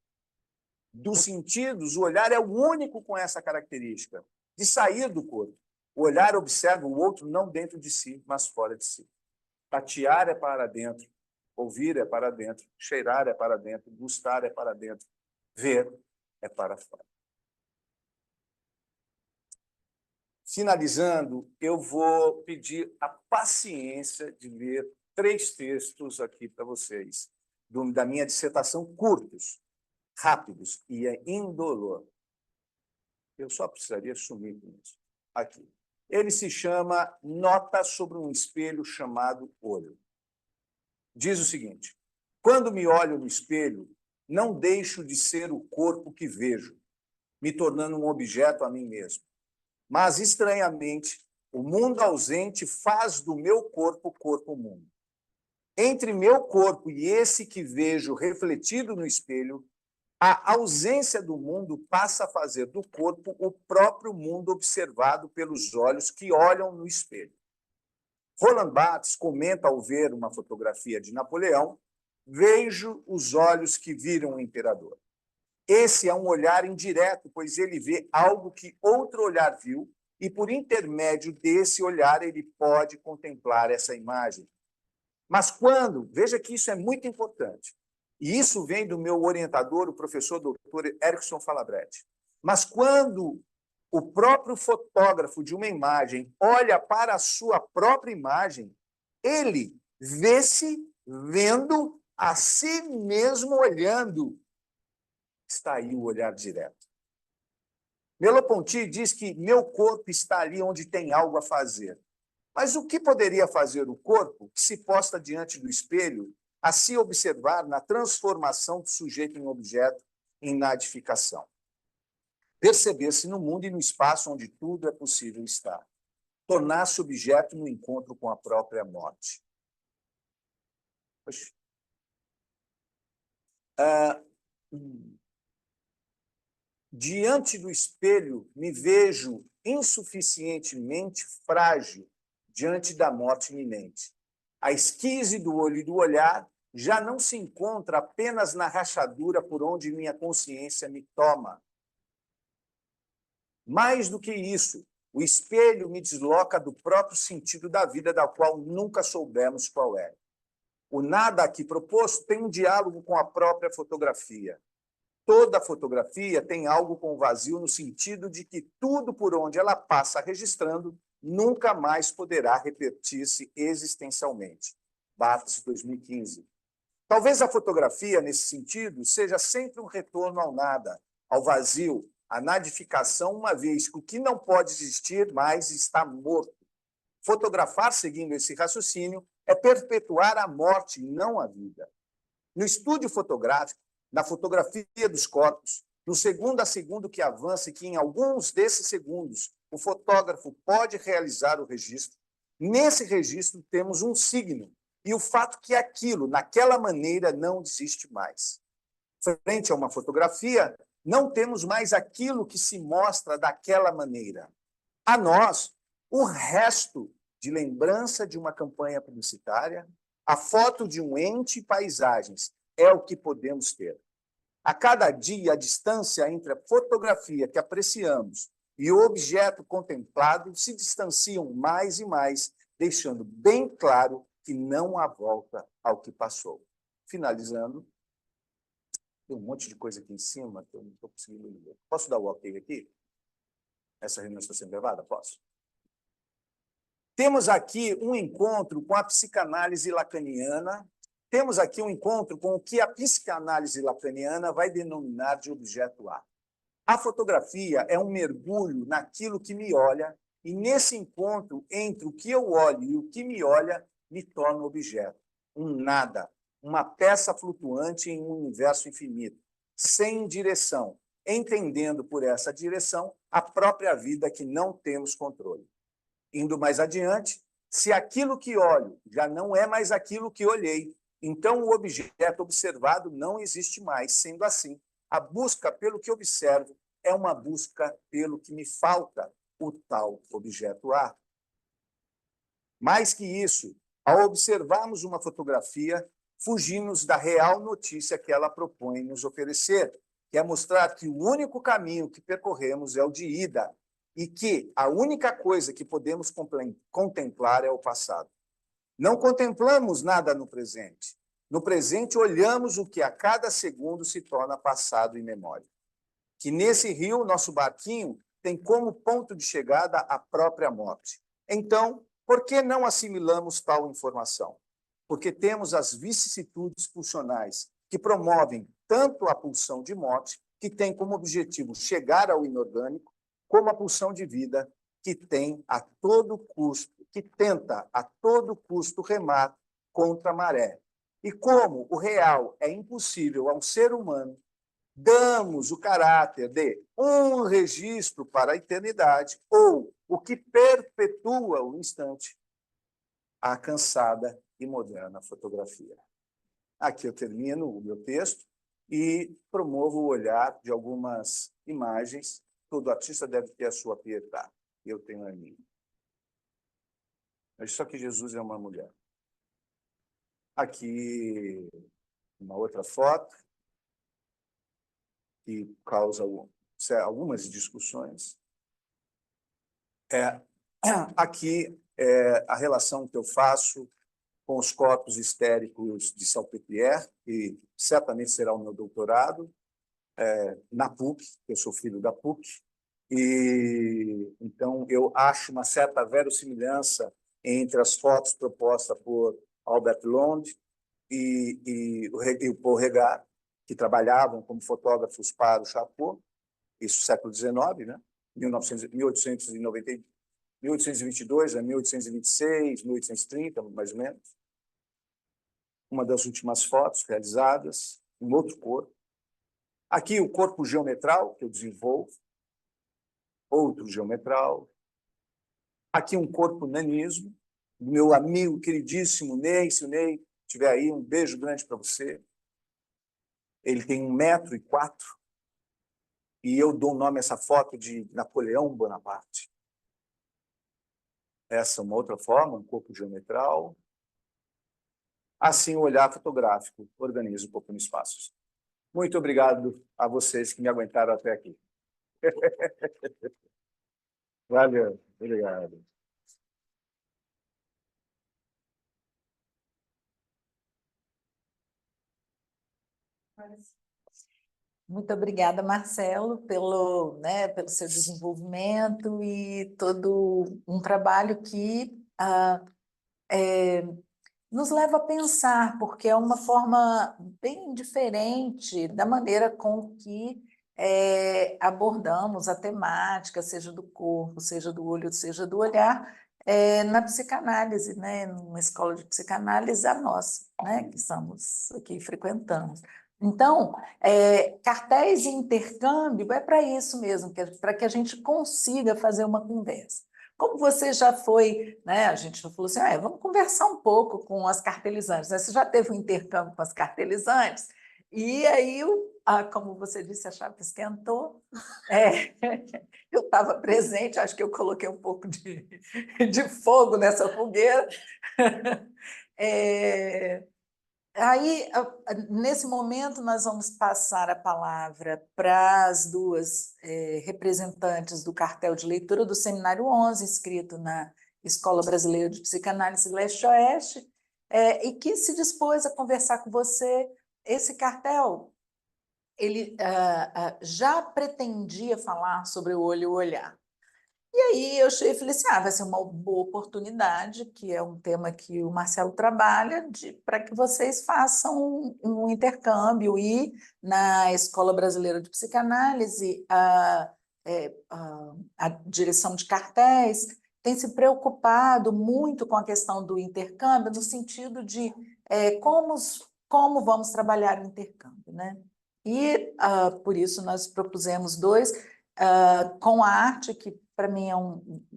Dos sentidos, o olhar é o único com essa característica, de sair do corpo. O olhar observa o outro não dentro de si, mas fora de si. Tatear é para dentro, ouvir é para dentro, cheirar é para dentro, gustar é para dentro, ver é para fora. Finalizando, eu vou pedir a paciência de ler 3 textos aqui para vocês, da minha dissertação, curtos, rápidos, e é indolor. Eu só precisaria sumir com isso. Aqui. Ele se chama Nota sobre um espelho chamado Olho. Diz o seguinte: quando me olho no espelho, não deixo de ser o corpo que vejo, me tornando um objeto a mim mesmo. Mas, estranhamente, o mundo ausente faz do meu corpo corpo-mundo. Entre meu corpo e esse que vejo refletido no espelho, a ausência do mundo passa a fazer do corpo o próprio mundo observado pelos olhos que olham no espelho. Roland Barthes comenta ao ver uma fotografia de Napoleão: vejo os olhos que viram o imperador. Esse é um olhar indireto, pois ele vê algo que outro olhar viu, e, por intermédio desse olhar, ele pode contemplar essa imagem. Mas quando... Veja que isso é muito importante. E isso vem do meu orientador, o professor doutor Erickson Falabretti. Mas quando o próprio fotógrafo de uma imagem olha para a sua própria imagem, ele vê-se vendo a si mesmo olhando. Está aí o olhar direto. Merleau-Ponty diz que meu corpo está ali onde tem algo a fazer. Mas o que poderia fazer o corpo que se posta diante do espelho a se observar na transformação do sujeito em objeto em nadificação? Perceber-se no mundo e no espaço onde tudo é possível estar. Tornar-se objeto no encontro com a própria morte. Poxa. Diante do espelho, me vejo insuficientemente frágil diante da morte iminente. A esquise do olho e do olhar já não se encontra apenas na rachadura por onde minha consciência me toma. Mais do que isso, o espelho me desloca do próprio sentido da vida, da qual nunca soubemos qual é. O nada aqui proposto tem um diálogo com a própria fotografia. Toda fotografia tem algo com o vazio no sentido de que tudo por onde ela passa registrando nunca mais poderá repetir-se existencialmente. Barthes, 2015. Talvez a fotografia, nesse sentido, seja sempre um retorno ao nada, ao vazio, à nadificação, uma vez que o que não pode existir mais está morto. Fotografar, seguindo esse raciocínio, é perpetuar a morte e não a vida. No estúdio fotográfico, na fotografia dos corpos, no segundo a segundo que avança e que em alguns desses segundos o fotógrafo pode realizar o registro, nesse registro temos um signo e o fato que aquilo, naquela maneira, não existe mais. Frente a uma fotografia, não temos mais aquilo que se mostra daquela maneira. A nós, o resto de lembrança de uma campanha publicitária, a foto de um ente e paisagens, é o que podemos ter. A cada dia, a distância entre a fotografia que apreciamos e o objeto contemplado se distanciam mais e mais, deixando bem claro que não há volta ao que passou. Finalizando, tem um monte de coisa aqui em cima que eu não estou conseguindo ler. Posso dar o ok aqui? Essa reunião está sendo gravada? Posso? Temos aqui um encontro com a psicanálise lacaniana. Temos aqui um encontro com o que a psicanálise lacaniana vai denominar de objeto A. A fotografia é um mergulho naquilo que me olha, e nesse encontro entre o que eu olho e o que me olha, me torna objeto. Um nada, uma peça flutuante em um universo infinito, sem direção, entendendo por essa direção a própria vida que não temos controle. Indo mais adiante, se aquilo que olho já não é mais aquilo que olhei, então o objeto observado não existe mais. Sendo assim, a busca pelo que observo é uma busca pelo que me falta, o tal objeto A. Mais que isso, ao observarmos uma fotografia, fugimos da real notícia que ela propõe nos oferecer, que é mostrar que o único caminho que percorremos é o de ida, e que a única coisa que podemos contemplar é o passado. Não contemplamos nada no presente. No presente, olhamos o que a cada segundo se torna passado e memória. Que nesse rio, nosso barquinho tem como ponto de chegada a própria morte. Então, por que não assimilamos tal informação? Porque temos as vicissitudes pulsionais que promovem tanto a pulsão de morte, que tem como objetivo chegar ao inorgânico, como a pulsão de vida, que tem a todo custo, que tenta a todo custo remar contra a maré. E como o real é impossível ao ser humano, damos o caráter de um registro para a eternidade, ou o que perpetua o instante, à cansada e moderna fotografia. Aqui eu termino o meu texto e promovo o olhar de algumas imagens. Todo artista deve ter a sua pietà. Eu tenho a minha. Mas só que Jesus é uma mulher. Aqui, uma outra foto que causa algumas discussões. Aqui é a relação que eu faço com os corpos histéricos de Salpêtrière, que certamente será o meu doutorado, na PUC, eu sou filho da PUC, e então eu acho uma certa verossimilhança entre as fotos propostas por Albert Lond e o Paul Regard, que trabalhavam como fotógrafos para o Charcot, isso século XIX, né? 1822 a 1826, 1830, mais ou menos. Uma das últimas fotos realizadas, um outro corpo. Aqui o corpo geometral, que eu desenvolvo, outro geometral. Aqui um corpo nanismo, meu amigo queridíssimo Ney, se o Ney estiver aí, um beijo grande para você. Ele tem 1,04 m, e eu dou o nome a essa foto de Napoleão Bonaparte. Essa é uma outra forma, um corpo geometral. Assim, o olhar fotográfico organiza um pouco no espaço. Muito obrigado a vocês que me aguentaram até aqui. Valeu, obrigado. Muito obrigada, Marcelo, pelo, né, pelo seu desenvolvimento e todo um trabalho que nos leva a pensar, porque é uma forma bem diferente da maneira com que abordamos a temática, seja do corpo, seja do olho, seja do olhar, na psicanálise, né? Numa escola de psicanálise, a nossa, né? Que estamos aqui frequentando. Então, cartéis e intercâmbio é para isso mesmo, para que a gente consiga fazer uma conversa. Como você já foi, né, a gente já falou assim, vamos conversar um pouco com as cartelizantes, né? Você já teve um intercâmbio com as cartelizantes, e aí, como você disse, a chapa esquentou. Eu estava presente, acho que eu coloquei um pouco de fogo nessa fogueira. Aí, nesse momento, nós vamos passar a palavra para as duas representantes do cartel de leitura do Seminário 11, inscrito na Escola Brasileira de Psicanálise Leste-Oeste, e que se dispôs a conversar com você. Esse cartel, ele já pretendia falar sobre o olho e o olhar. E aí eu cheguei e falei assim, vai ser uma boa oportunidade, que é um tema que o Marcelo trabalha, para que vocês façam um intercâmbio. E na Escola Brasileira de Psicanálise, a direção de cartéis tem se preocupado muito com a questão do intercâmbio, no sentido de como vamos trabalhar o intercâmbio, né? E por isso nós propusemos dois, com a arte, que para mim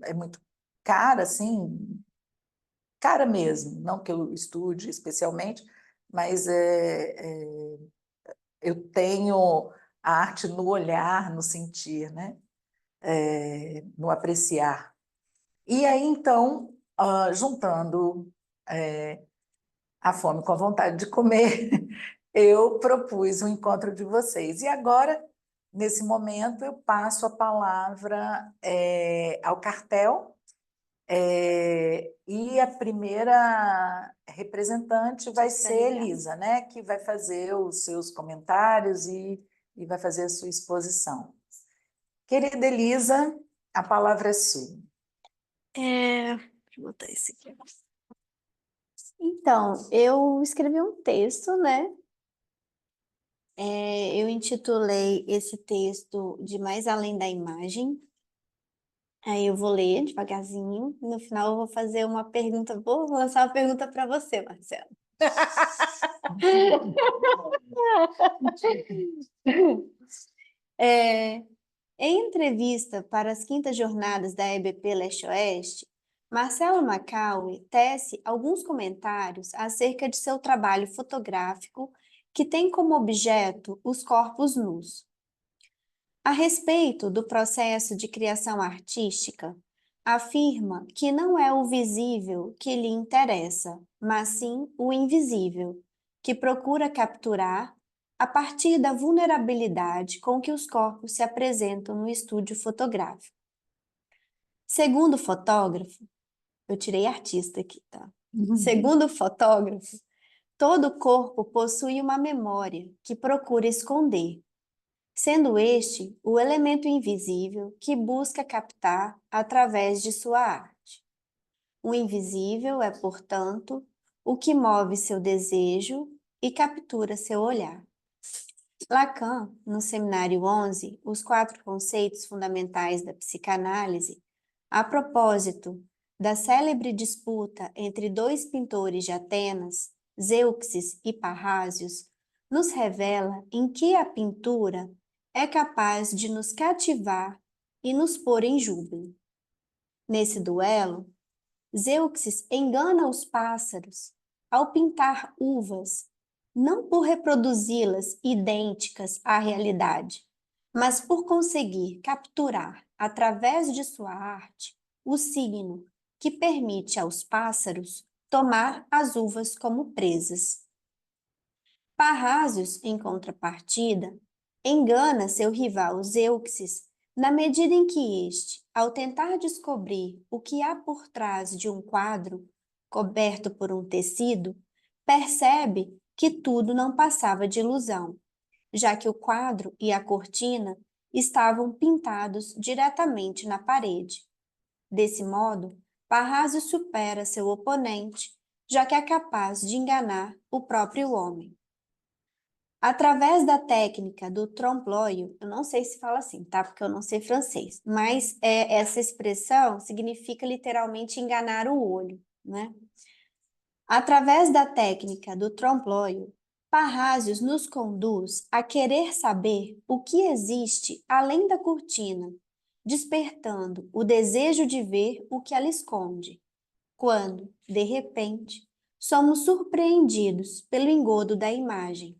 é muito cara, assim, cara mesmo, não que eu estude especialmente, mas eu tenho a arte no olhar, no sentir, né? No apreciar. E aí, então, juntando a fome com a vontade de comer, eu propus o encontro de vocês. E agora, nesse momento, eu passo a palavra ao cartel, e a primeira representante vai ser Elisa, né, que vai fazer os seus comentários e vai fazer a sua exposição. Querida Elisa, a palavra é sua. Deixa eu botar esse aqui. Então, eu escrevi um texto, né? Eu intitulei esse texto de Mais Além da Imagem. Aí eu vou ler devagarzinho. No final eu vou fazer uma pergunta, vou lançar uma pergunta para você, Marcelo. Em entrevista para as quintas jornadas da EBP Leste-Oeste, Marcelo Macaulay tece alguns comentários acerca de seu trabalho fotográfico que tem como objeto os corpos nus. A respeito do processo de criação artística, afirma que não é o visível que lhe interessa, mas sim o invisível, que procura capturar a partir da vulnerabilidade com que os corpos se apresentam no estúdio fotográfico. Segundo o fotógrafo, eu tirei artista aqui, tá? Segundo o fotógrafo, todo corpo possui uma memória que procura esconder, sendo este o elemento invisível que busca captar através de sua arte. O invisível é, portanto, o que move seu desejo e captura seu olhar. Lacan, no Seminário 11, os 4 conceitos fundamentais da psicanálise, a propósito da célebre disputa entre 2 pintores de Atenas, Zeuxis e Parrásios, nos revela em que a pintura é capaz de nos cativar e nos pôr em júbilo. Nesse duelo, Zeuxis engana os pássaros ao pintar uvas, não por reproduzi-las idênticas à realidade, mas por conseguir capturar, através de sua arte, o signo que permite aos pássaros tomar as uvas como presas. Parrásios, em contrapartida, engana seu rival Zeuxis na medida em que este, ao tentar descobrir o que há por trás de um quadro coberto por um tecido, percebe que tudo não passava de ilusão, já que o quadro e a cortina estavam pintados diretamente na parede. Desse modo, Parrásio supera seu oponente, já que é capaz de enganar o próprio homem. Através da técnica do trompe-l'œil, eu não sei se fala assim, tá? Porque eu não sei francês, mas essa expressão significa literalmente enganar o olho, né? Através da técnica do trompe-l'œil, Parrásios nos conduz a querer saber o que existe além da cortina, despertando o desejo de ver o que ela esconde, quando, de repente, somos surpreendidos pelo engodo da imagem.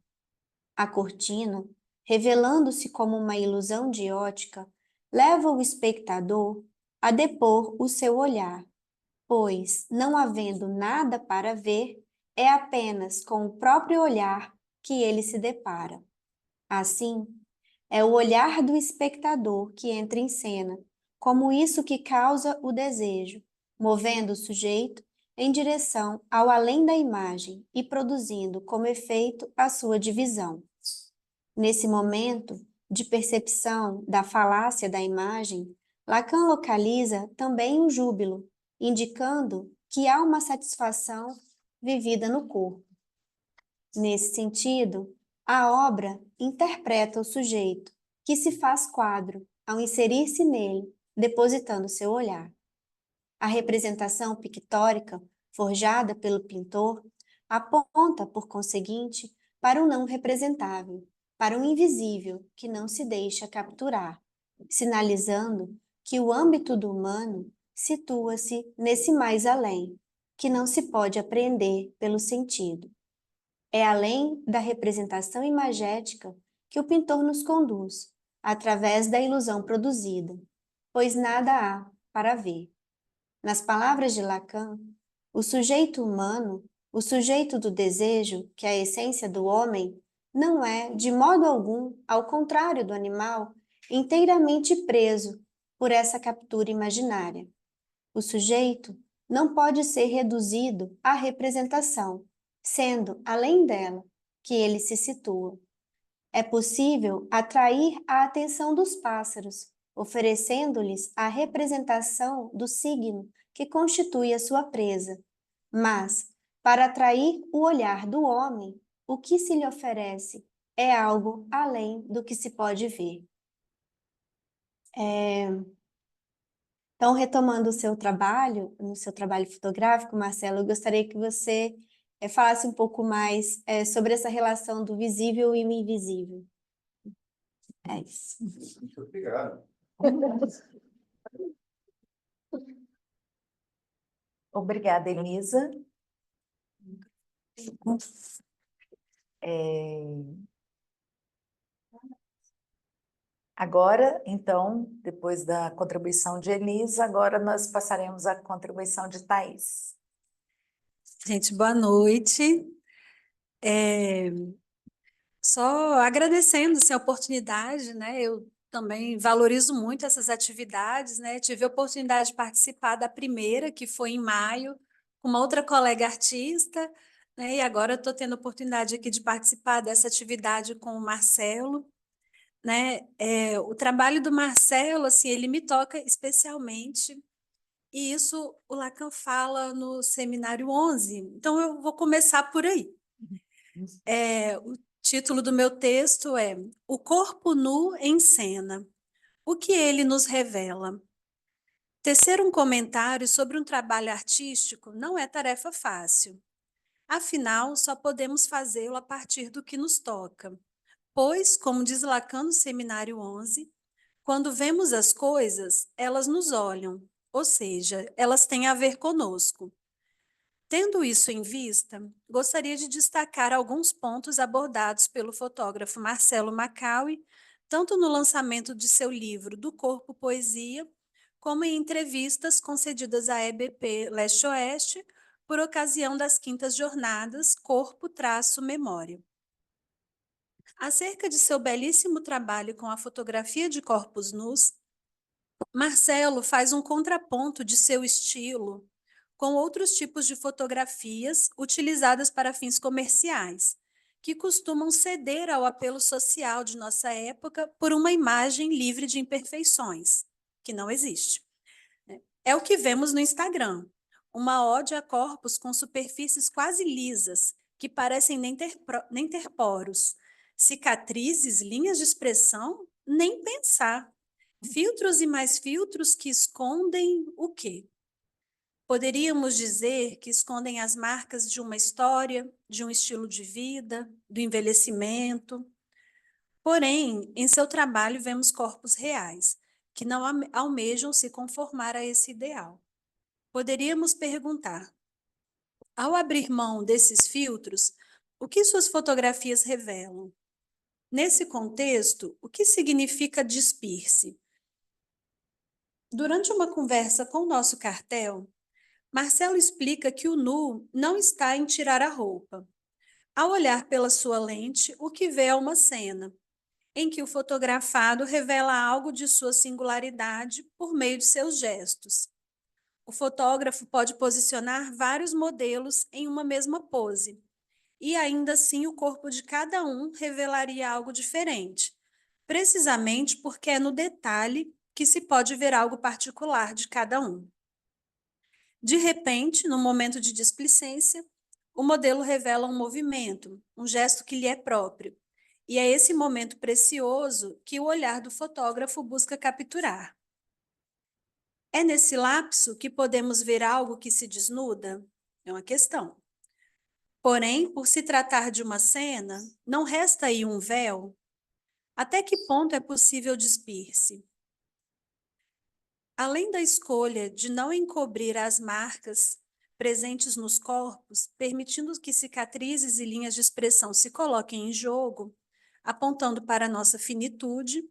A cortina, revelando-se como uma ilusão de ótica, leva o espectador a depor o seu olhar, pois, não havendo nada para ver, é apenas com o próprio olhar que ele se depara. Assim, é o olhar do espectador que entra em cena, como isso que causa o desejo, movendo o sujeito em direção ao além da imagem e produzindo como efeito a sua divisão. Nesse momento de percepção da falácia da imagem, Lacan localiza também o júbilo, indicando que há uma satisfação vivida no corpo. Nesse sentido, a obra interpreta o sujeito, que se faz quadro ao inserir-se nele, depositando seu olhar. A representação pictórica, forjada pelo pintor, aponta, por conseguinte, para o não representável, para o invisível que não se deixa capturar, sinalizando que o âmbito do humano situa-se nesse mais além, que não se pode apreender pelo sentido. É além da representação imagética que o pintor nos conduz, através da ilusão produzida, pois nada há para ver. Nas palavras de Lacan, o sujeito humano, o sujeito do desejo, que é a essência do homem, não é, de modo algum, ao contrário do animal, inteiramente preso por essa captura imaginária. O sujeito não pode ser reduzido à representação, sendo, além dela, que ele se situa. É possível atrair a atenção dos pássaros, oferecendo-lhes a representação do signo que constitui a sua presa. Mas, para atrair o olhar do homem, o que se lhe oferece é algo além do que se pode ver. Então, retomando o seu trabalho, no seu trabalho fotográfico, Marcelo, eu gostaria que você falasse um pouco mais sobre essa relação do visível e o invisível. É isso. Muito obrigado. Obrigada, Elisa. Agora, então, depois da contribuição de Elisa, agora nós passaremos à contribuição de Thaís. Gente, boa noite. Só agradecendo a oportunidade, né? Eu também valorizo muito essas atividades, né? Tive a oportunidade de participar da primeira, que foi em maio, com uma outra colega artista, né? E agora estou tendo a oportunidade aqui de participar dessa atividade com o Marcelo, né? O trabalho do Marcelo, assim, ele me toca especialmente, e isso o Lacan fala no Seminário 11. Então, eu vou começar por aí. Título do meu texto é O Corpo Nu em Cena. O que ele nos revela? Tecer um comentário sobre um trabalho artístico não é tarefa fácil. Afinal, só podemos fazê-lo a partir do que nos toca. Pois, como diz Lacan no Seminário 11, quando vemos as coisas, elas nos olham, ou seja, elas têm a ver conosco. Tendo isso em vista, gostaria de destacar alguns pontos abordados pelo fotógrafo Marcelo Macaulay, tanto no lançamento de seu livro Do Corpo Poesia, como em entrevistas concedidas à EBP Leste-Oeste por ocasião das quintas jornadas Corpo-Memória. Acerca de seu belíssimo trabalho com a fotografia de corpos nus, Marcelo faz um contraponto de seu estilo com outros tipos de fotografias utilizadas para fins comerciais, que costumam ceder ao apelo social de nossa época por uma imagem livre de imperfeições, que não existe. É o que vemos no Instagram, uma ode a corpos com superfícies quase lisas, que parecem nem ter poros, cicatrizes, linhas de expressão, nem pensar. Filtros e mais filtros que escondem o quê? Poderíamos dizer que escondem as marcas de uma história, de um estilo de vida, do envelhecimento. Porém, em seu trabalho vemos corpos reais, que não almejam se conformar a esse ideal. Poderíamos perguntar, ao abrir mão desses filtros, o que suas fotografias revelam? Nesse contexto, o que significa despir-se? Durante uma conversa com o nosso cartel, Marcelo explica que o nu não está em tirar a roupa. Ao olhar pela sua lente, o que vê é uma cena, em que o fotografado revela algo de sua singularidade por meio de seus gestos. O fotógrafo pode posicionar vários modelos em uma mesma pose, e ainda assim o corpo de cada um revelaria algo diferente, precisamente porque é no detalhe que se pode ver algo particular de cada um. De repente, no momento de displicência, o modelo revela um movimento, um gesto que lhe é próprio, e é esse momento precioso que o olhar do fotógrafo busca capturar. É nesse lapso que podemos ver algo que se desnuda? É uma questão. Porém, por se tratar de uma cena, não resta aí um véu? Até que ponto é possível despir-se? Além da escolha de não encobrir as marcas presentes nos corpos, permitindo que cicatrizes e linhas de expressão se coloquem em jogo, apontando para a nossa finitude,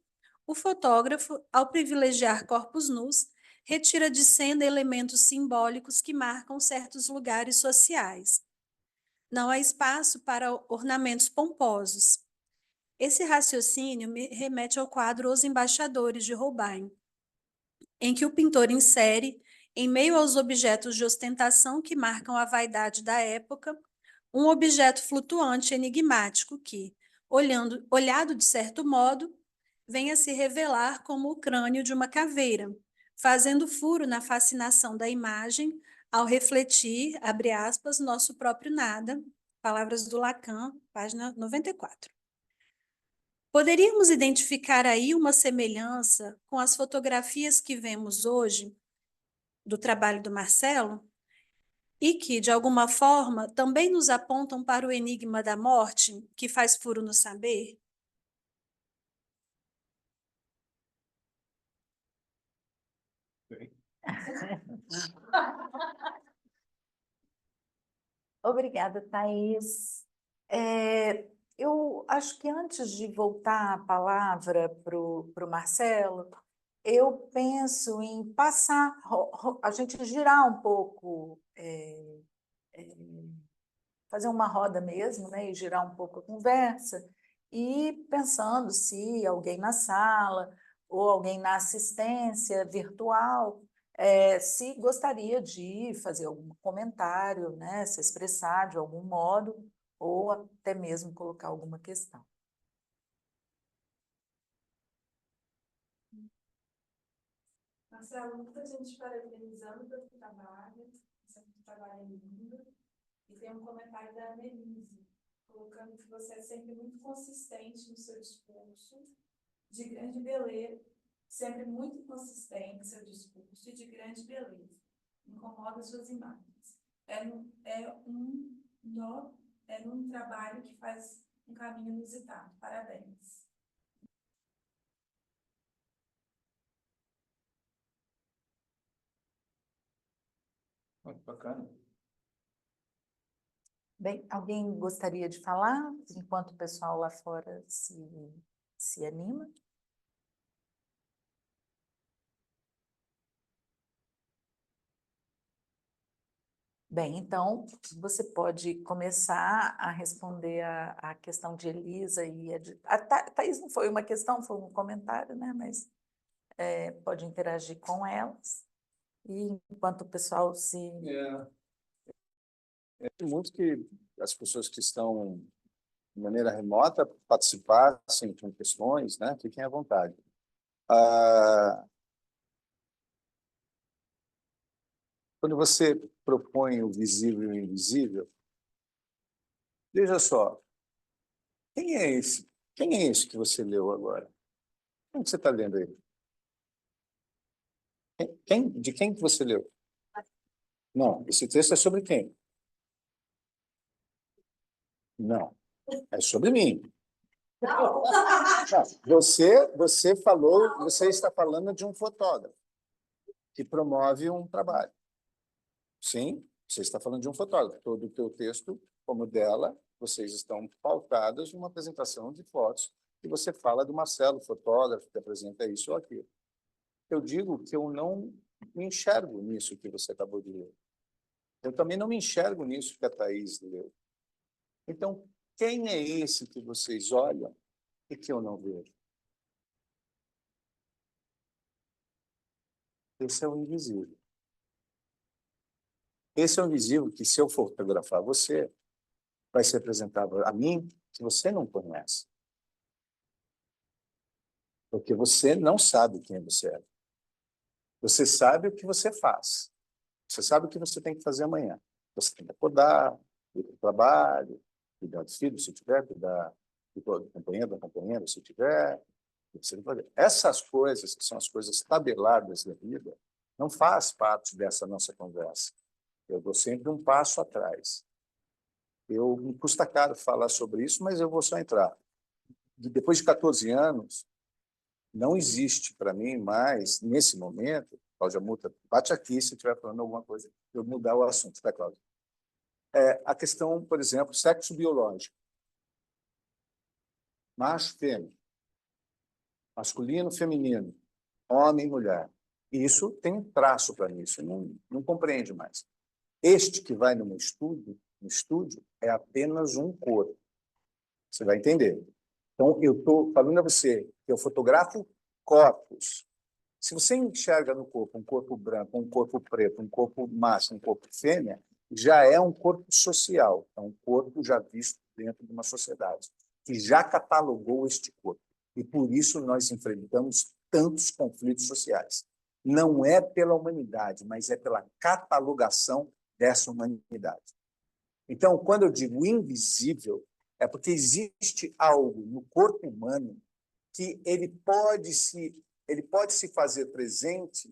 o fotógrafo, ao privilegiar corpos nus, retira de cena elementos simbólicos que marcam certos lugares sociais. Não há espaço para ornamentos pomposos. Esse raciocínio me remete ao quadro Os Embaixadores, de Holbein, em que o pintor insere, em meio aos objetos de ostentação que marcam a vaidade da época, um objeto flutuante enigmático que, olhado de certo modo, vem a se revelar como o crânio de uma caveira, fazendo furo na fascinação da imagem ao refletir, abre aspas, nosso próprio nada, palavras do Lacan, página 94. Poderíamos identificar aí uma semelhança com as fotografias que vemos hoje do trabalho do Marcelo e que, de alguma forma, também nos apontam para o enigma da morte, que faz furo no saber? Obrigada, Thaís. Eu acho que antes de voltar a palavra para o Marcelo, eu penso em passar, a gente girar um pouco, fazer uma roda mesmo, né, e girar um pouco a conversa, e pensando se alguém na sala ou alguém na assistência virtual se gostaria de fazer algum comentário, né, se expressar de algum modo, ou até mesmo colocar alguma questão. Marcelo, muita gente parabenizando pelo trabalho, sempre trabalho lindo. E tem um comentário da Melise, colocando que você é sempre muito consistente no seu discurso, de grande beleza, sempre muito consistente no seu discurso e de grande beleza. Incomoda suas imagens. É um trabalho que faz um caminho inusitado. Parabéns. Muito bacana. Bem, alguém gostaria de falar, enquanto o pessoal lá fora se anima? Bem, então, você pode começar a responder a questão de Elisa e a Thaís não foi uma questão, foi um comentário, né? Mas pode interagir com elas. E enquanto o pessoal se... É muito que as pessoas que estão de maneira remota participassem com questões, né? Fiquem à vontade. Quando você propõe o visível e o invisível, veja só, quem é esse? Quem é esse que você leu agora? Quem que você está lendo aí? De quem que você leu? Não, esse texto é sobre quem? Não, é sobre mim. Não, você falou, você está falando de um fotógrafo que promove um trabalho. Sim, você está falando de um fotógrafo. Todo o teu texto, como o dela, vocês estão pautadas numa apresentação de fotos que você fala do Marcelo, fotógrafo, que apresenta isso ou aquilo. Eu digo que eu não me enxergo nisso que você acabou de ler. Eu também não me enxergo nisso que a Thaís leu. Então, quem é esse que vocês olham e que eu não vejo? Esse é o invisível. Esse é o invisível que, se eu fotografar você, vai ser apresentado a mim que você não conhece. Porque você não sabe quem você é. Você sabe o que você faz. Você sabe o que você tem que fazer amanhã. Você tem que acordar, ir para o trabalho, cuidar dos filhos, se tiver, cuidar do companheiro, da companheira, se tiver. Você tem que fazer. Essas coisas, que são as coisas tabeladas da vida, não faz parte dessa nossa conversa. Eu dou sempre um passo atrás. Me custa caro falar sobre isso, mas eu vou só entrar. Depois de 14 anos, não existe para mim mais, nesse momento, Cláudia Muta, bate aqui se estiver falando alguma coisa, eu mudar o assunto, tá, Cláudia? A questão, por exemplo, sexo biológico. Macho, fêmea. Masculino, feminino. Homem, mulher. E isso tem um traço para mim, isso não compreende mais. Este que vai no estúdio, é apenas um corpo. Você vai entender. Então, eu estou falando a você que eu fotografo corpos. Se você enxerga no corpo um corpo branco, um corpo preto, um corpo macho, um corpo fêmea, já é um corpo social, é um corpo já visto dentro de uma sociedade, que já catalogou este corpo. E por isso nós enfrentamos tantos conflitos sociais. Não é pela humanidade, mas é pela catalogação dessa humanidade. Então, quando eu digo invisível, é porque existe algo no corpo humano que ele pode se fazer presente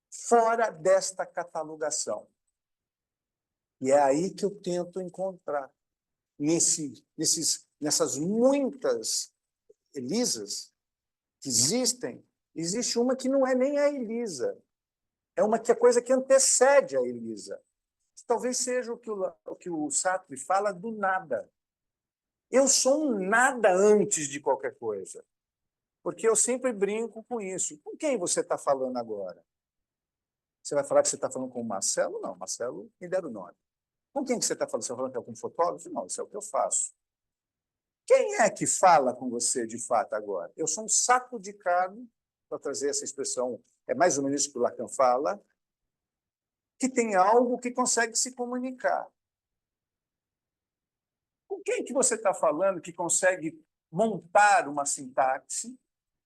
fora desta catalogação. E é aí que eu tento encontrar. Nessas muitas Elisas que existem, existe uma que não é nem a Elisa. É uma que é coisa que antecede a Elisa. Talvez seja o que o Sartre fala do nada. Eu sou um nada antes de qualquer coisa. Porque eu sempre brinco com isso. Com quem você está falando agora? Você vai falar que você está falando com o Marcelo? Não, Marcelo me deram o nome. Com quem que você está falando? Você está falando que é com um fotógrafo? Não, isso é o que eu faço. Quem é que fala com você de fato agora? Eu sou um saco de carne, para trazer essa expressão, é mais ou menos isso que o Lacan fala, que tem algo que consegue se comunicar. Com quem que você está falando que consegue montar uma sintaxe,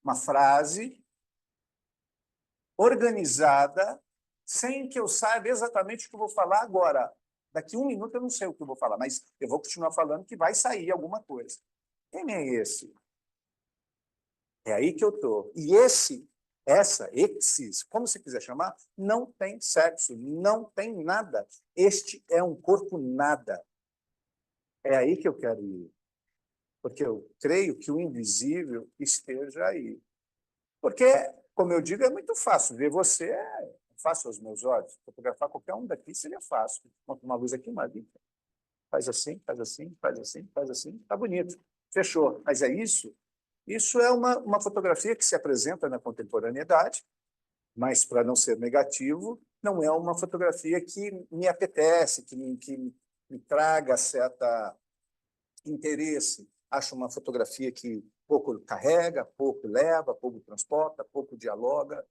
uma frase organizada, sem que eu saiba exatamente o que eu vou falar agora? Daqui 1 minuto eu não sei o que eu vou falar, mas eu vou continuar falando que vai sair alguma coisa. Quem é esse? É aí que eu estou. E esses, como você quiser chamar, não tem sexo, não tem nada. Este é um corpo nada. É aí que eu quero ir. Porque eu creio que o invisível esteja aí. Porque, como eu digo, é muito fácil. Ver você é fácil aos meus olhos. Fotografar qualquer um daqui seria fácil. Monta uma luz aqui, uma ali. Faz assim, faz assim, faz assim, faz assim. Está bonito. Fechou. Mas é isso? Isso é uma fotografia que se apresenta na contemporaneidade, mas, para não ser negativo, não é uma fotografia que me apetece, que me traga certa interesse. Acho uma fotografia que pouco carrega, pouco leva, pouco transporta, pouco dialoga.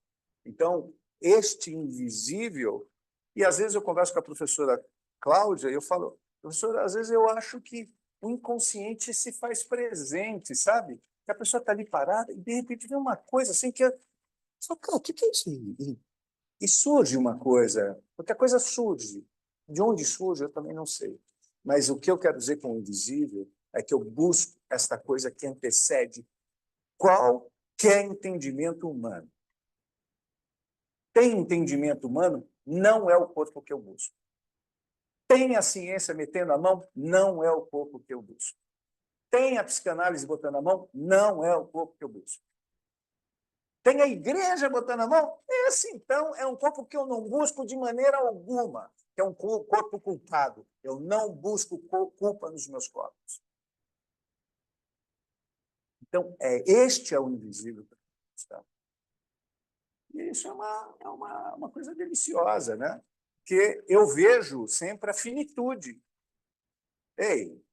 Então, este invisível, e às vezes eu converso com a professora Cláudia e eu falo, professora, às vezes eu acho que o inconsciente se faz presente, sabe? Que a pessoa está ali parada e de repente vê uma coisa assim que só, cara, o que é isso? E surge uma coisa, porque a coisa surge. De onde surge, eu também não sei. Mas o que eu quero dizer com o invisível é que eu busco esta coisa que antecede qualquer entendimento humano. Tem entendimento humano? Não é o corpo que eu busco. Tem a ciência metendo a mão? Não é o corpo que eu busco. Tem a psicanálise botando a mão? Não é o corpo que eu busco. Tem a igreja botando a mão? Esse, então, é um corpo que eu não busco de maneira alguma, que é um corpo culpado. Eu não busco culpa nos meus corpos. Então, este é o invisível. E isso é uma coisa deliciosa, né? Porque eu vejo sempre a finitude. Ei,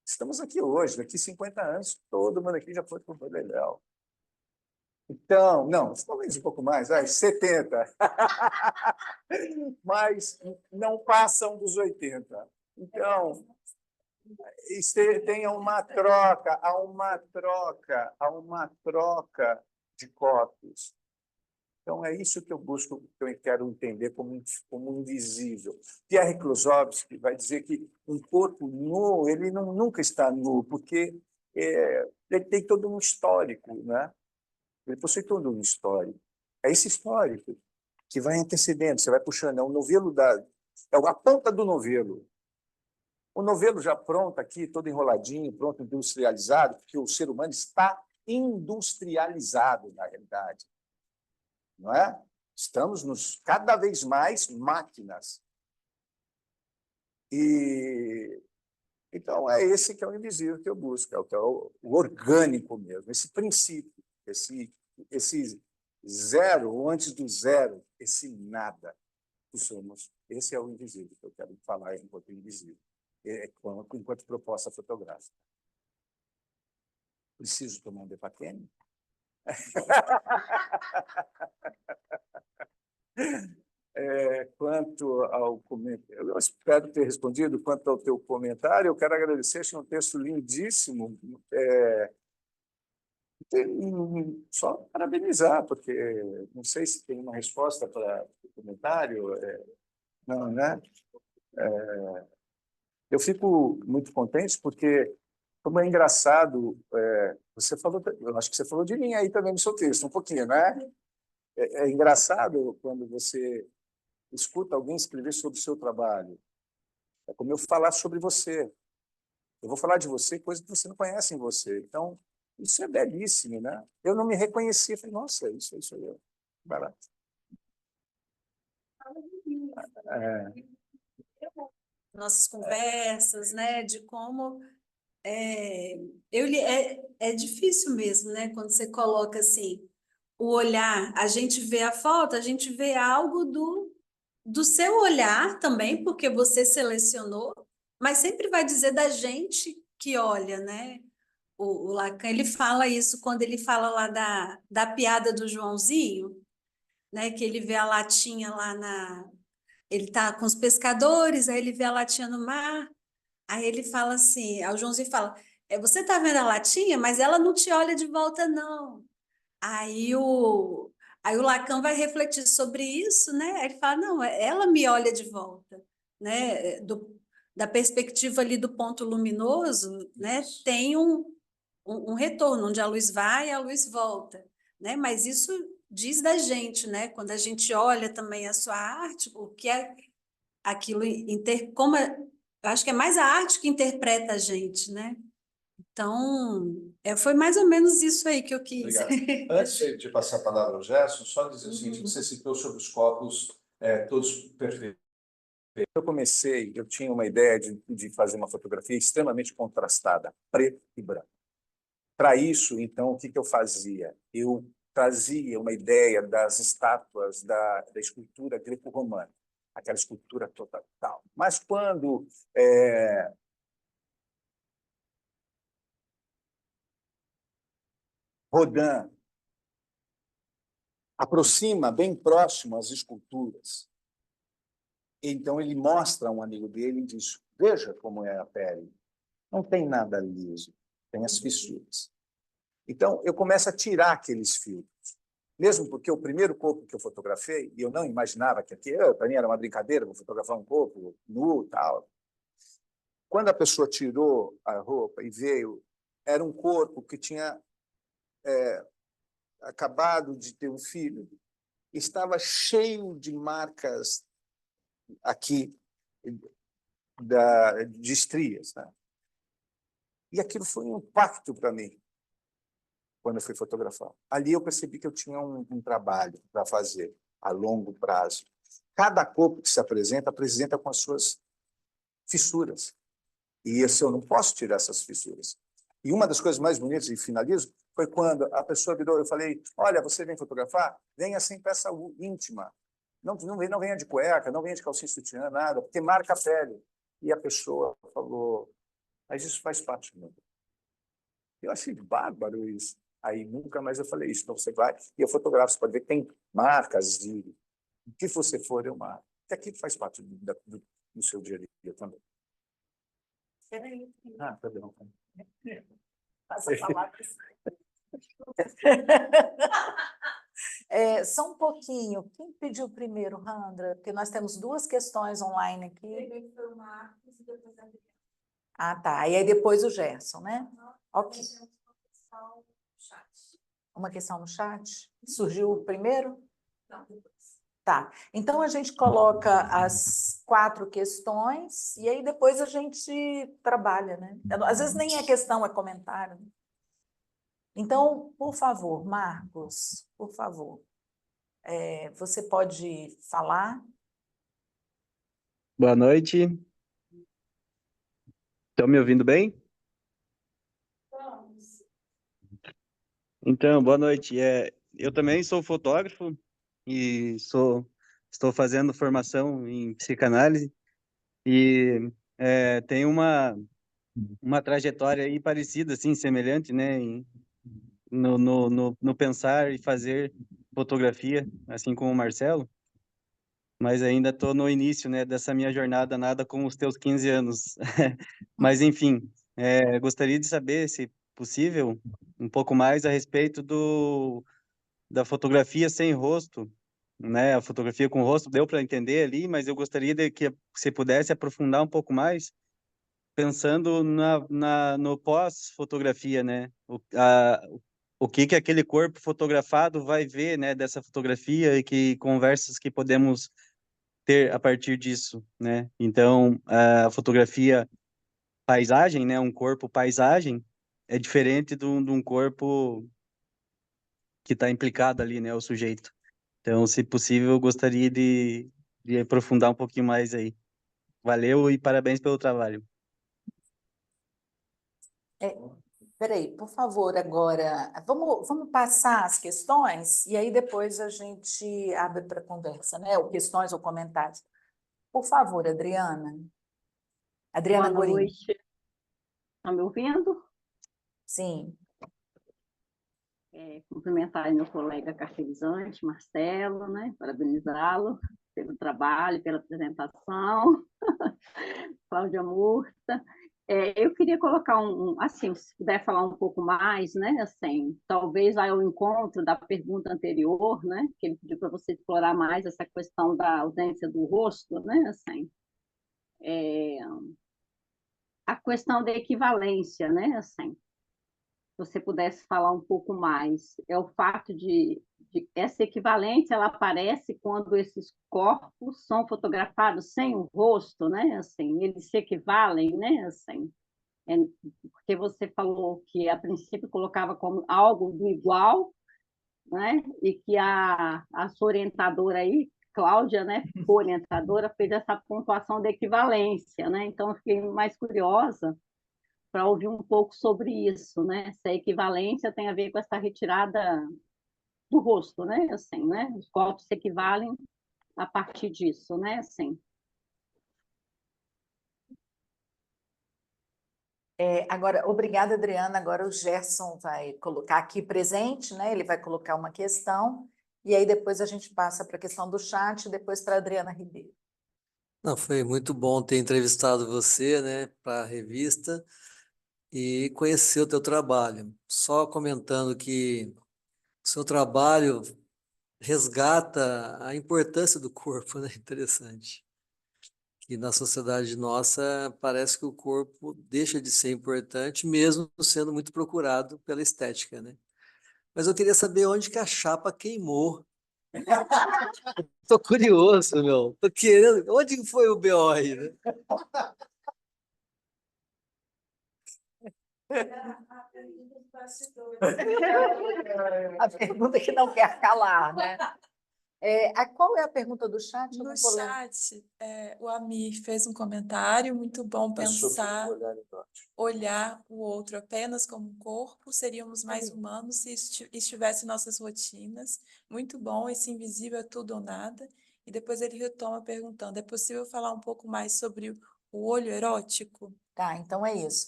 estamos aqui hoje, daqui 50 anos, todo mundo aqui já foi para o Beleléu. Então, não, talvez um pouco mais, 70. Mas não passam dos 80. Então, tenha uma troca, há uma troca de corpos. Então, é isso que eu busco, que eu quero entender como invisível. Pierre Clusovski vai dizer que um corpo nu, ele nunca está nu, porque ele tem todo um histórico, né? Ele possui todo um histórico. É esse histórico que vai antecedendo, você vai puxando. É o novelo é a ponta do novelo. O novelo já pronto aqui, todo enroladinho, pronto, industrializado, porque o ser humano está industrializado, na realidade. Não é? Estamos cada vez mais máquinas. Então, é esse que é o invisível que eu busco, que é o orgânico mesmo, esse princípio, esse zero, ou antes do zero, esse nada que somos. Esse é o invisível que eu quero falar enquanto invisível, enquanto proposta fotográfica. Preciso tomar um Depaquene? Quanto ao comentário, eu espero ter respondido. Quanto ao teu comentário, eu quero agradecer, achei um texto lindíssimo. Só parabenizar, porque não sei se tem uma resposta para o comentário. Não, né? Eu fico muito contente, porque, como é engraçado, você falou, eu acho que você falou de mim aí também no seu texto, um pouquinho, né? É engraçado quando você escuta alguém escrever sobre o seu trabalho. É como eu falar sobre você. Eu vou falar de você, coisa que você não conhece em você. Então, isso é belíssimo, né? Eu não me reconhecia. Falei, nossa, isso aí é barato. Nossas conversas, né, de como é difícil mesmo, né, quando você coloca assim o olhar, a gente vê a foto, a gente vê algo do seu olhar também, porque você selecionou, mas sempre vai dizer da gente que olha, né? O Lacan, ele fala isso quando ele fala lá da piada do Joãozinho, né, que ele vê a latinha lá ele está com os pescadores, aí ele vê a latinha no mar, aí ele fala assim, aí o Joãozinho fala, você está vendo a latinha, mas ela não te olha de volta, não. Aí o Lacan vai refletir sobre isso, né? Ele fala, não, ela me olha de volta. né, da perspectiva ali do ponto luminoso, né, tem um retorno, onde a luz vai e a luz volta, né? Mas isso diz da gente, né? Quando a gente olha também a sua arte, o que é aquilo, eu acho que é mais a arte que interpreta a gente, né? Então, foi mais ou menos isso aí que eu quis. Obrigado. Antes de passar a palavra ao Gerson, só dizer o seguinte, você citou sobre os copos todos perfeitos. Eu tinha uma ideia de fazer uma fotografia extremamente contrastada, preto e branco. Para isso, então, o que eu fazia? Eu trazia uma ideia das estátuas da escultura greco-romana, aquela escultura total. Mas quando Rodin aproxima bem próximo as esculturas, então ele mostra a um amigo dele e diz: veja como é a pele, não tem nada liso, tem as fissuras. Então, eu começo a tirar aqueles filtros. Mesmo porque o primeiro corpo que eu fotografei, e eu não imaginava que para mim era uma brincadeira, vou fotografar um corpo nu e tal. Quando a pessoa tirou a roupa e veio, era um corpo que tinha acabado de ter um filho, estava cheio de marcas aqui de estrias, né? E aquilo foi um impacto para mim quando eu fui fotografar. Ali eu percebi que eu tinha um trabalho para fazer a longo prazo. Cada corpo que se apresenta com as suas fissuras. E eu não posso tirar essas fissuras. E uma das coisas mais bonitas, e finalizo, foi quando a pessoa virou, eu falei: olha, você vem fotografar? Venha sem peça íntima. Não venha de cueca, não venha de calcinha sutiã, nada, porque marca a pele. E a pessoa falou: mas isso faz parte do meu. Eu achei bárbaro isso. Aí nunca mais eu falei isso. Então você vai e eu fotografo, você pode ver que tem marcas de o que você for, eu marco. Que aquilo faz parte do seu dia a dia também. Peraí. Perdão. Passa a palavra. Só um pouquinho. Quem pediu primeiro, Randra? Porque nós temos duas questões online aqui. Primeiro foi o Marcos e depois a Adriana. Ah, tá. E aí depois o Gerson, né? Ok. Também temos uma questão no chat. Uma questão no chat? Surgiu primeiro? Não, depois. Tá. Então a gente coloca as 4 questões e aí depois a gente trabalha, né? Às vezes nem é questão, é comentário. Então, por favor, Marcos, por favor, você pode falar? Boa noite. Estão me ouvindo bem? Vamos. Então, boa noite. Eu também sou fotógrafo e estou fazendo formação em psicanálise e tenho uma trajetória aí parecida, assim, semelhante, né, no pensar e fazer fotografia, assim como o Marcelo, mas ainda estou no início, né, dessa minha jornada, nada com os teus 15 anos. Mas, enfim, gostaria de saber, se possível, um pouco mais a respeito da fotografia sem rosto, né? A fotografia com rosto deu para entender ali, mas eu gostaria de que você pudesse aprofundar um pouco mais, pensando no pós-fotografia, né? O que aquele corpo fotografado vai ver, né, dessa fotografia e que conversas que podemos ter a partir disso, né? Então, a fotografia paisagem, né, um corpo paisagem, é diferente de um corpo que está implicado ali, né, o sujeito. Então, se possível, eu gostaria de aprofundar um pouquinho mais aí. Valeu e parabéns pelo trabalho. Peraí, por favor, agora, vamos passar as questões e aí depois a gente abre para conversa, né? Ou questões ou comentários. Por favor, Adriana. Adriana Boa Gorim. noite. Está me ouvindo? Sim. Cumprimentar aí meu colega caracterizante, Marcelo, né? Parabenizá-lo pelo trabalho, pela apresentação. Cláudia Murta. Eu queria colocar assim, se puder falar um pouco mais, né? Assim, talvez vai ao encontro da pergunta anterior, né? Que ele pediu para você explorar mais essa questão da ausência do rosto, né? Assim, a questão da equivalência, né? Assim, se você pudesse falar um pouco mais, é o fato de essa equivalência, ela aparece quando esses corpos são fotografados sem o rosto, né? Assim, eles se equivalem, né? Assim, porque você falou que a princípio colocava como algo do igual, né? E que a sua orientadora aí, Cláudia, né, orientadora, fez essa pontuação da equivalência, né? Então, eu fiquei mais curiosa para ouvir um pouco sobre isso, né? Se a equivalência tem a ver com essa retirada do rosto, né? Assim, né? Os corpos se equivalem a partir disso, né? Assim. Agora, obrigada, Adriana. Agora o Gerson vai colocar aqui presente, né? Ele vai colocar uma questão, e aí depois a gente passa para a questão do chat, e depois para a Adriana Ribeiro. Não, foi muito bom ter entrevistado você, né, para a revista e conhecer o teu trabalho. Só comentando que o seu trabalho resgata a importância do corpo, né? Interessante. Que na sociedade nossa parece que o corpo deixa de ser importante, mesmo sendo muito procurado pela estética, né? Mas eu queria saber onde que a chapa queimou. Tô curioso, meu. Tô querendo. Onde foi o BO aí, né? A pergunta dos bastidores. A pergunta que não quer calar, né? Qual é a pergunta do chat? Eu No não tô lendo. chat, o Amir fez um comentário muito bom pensar, olhar o outro apenas como um corpo, seríamos mais humanos se estivesse em nossas rotinas. Muito bom, esse invisível é tudo ou nada. E depois ele retoma perguntando, é possível falar um pouco mais sobre o olho erótico? Tá, então é isso.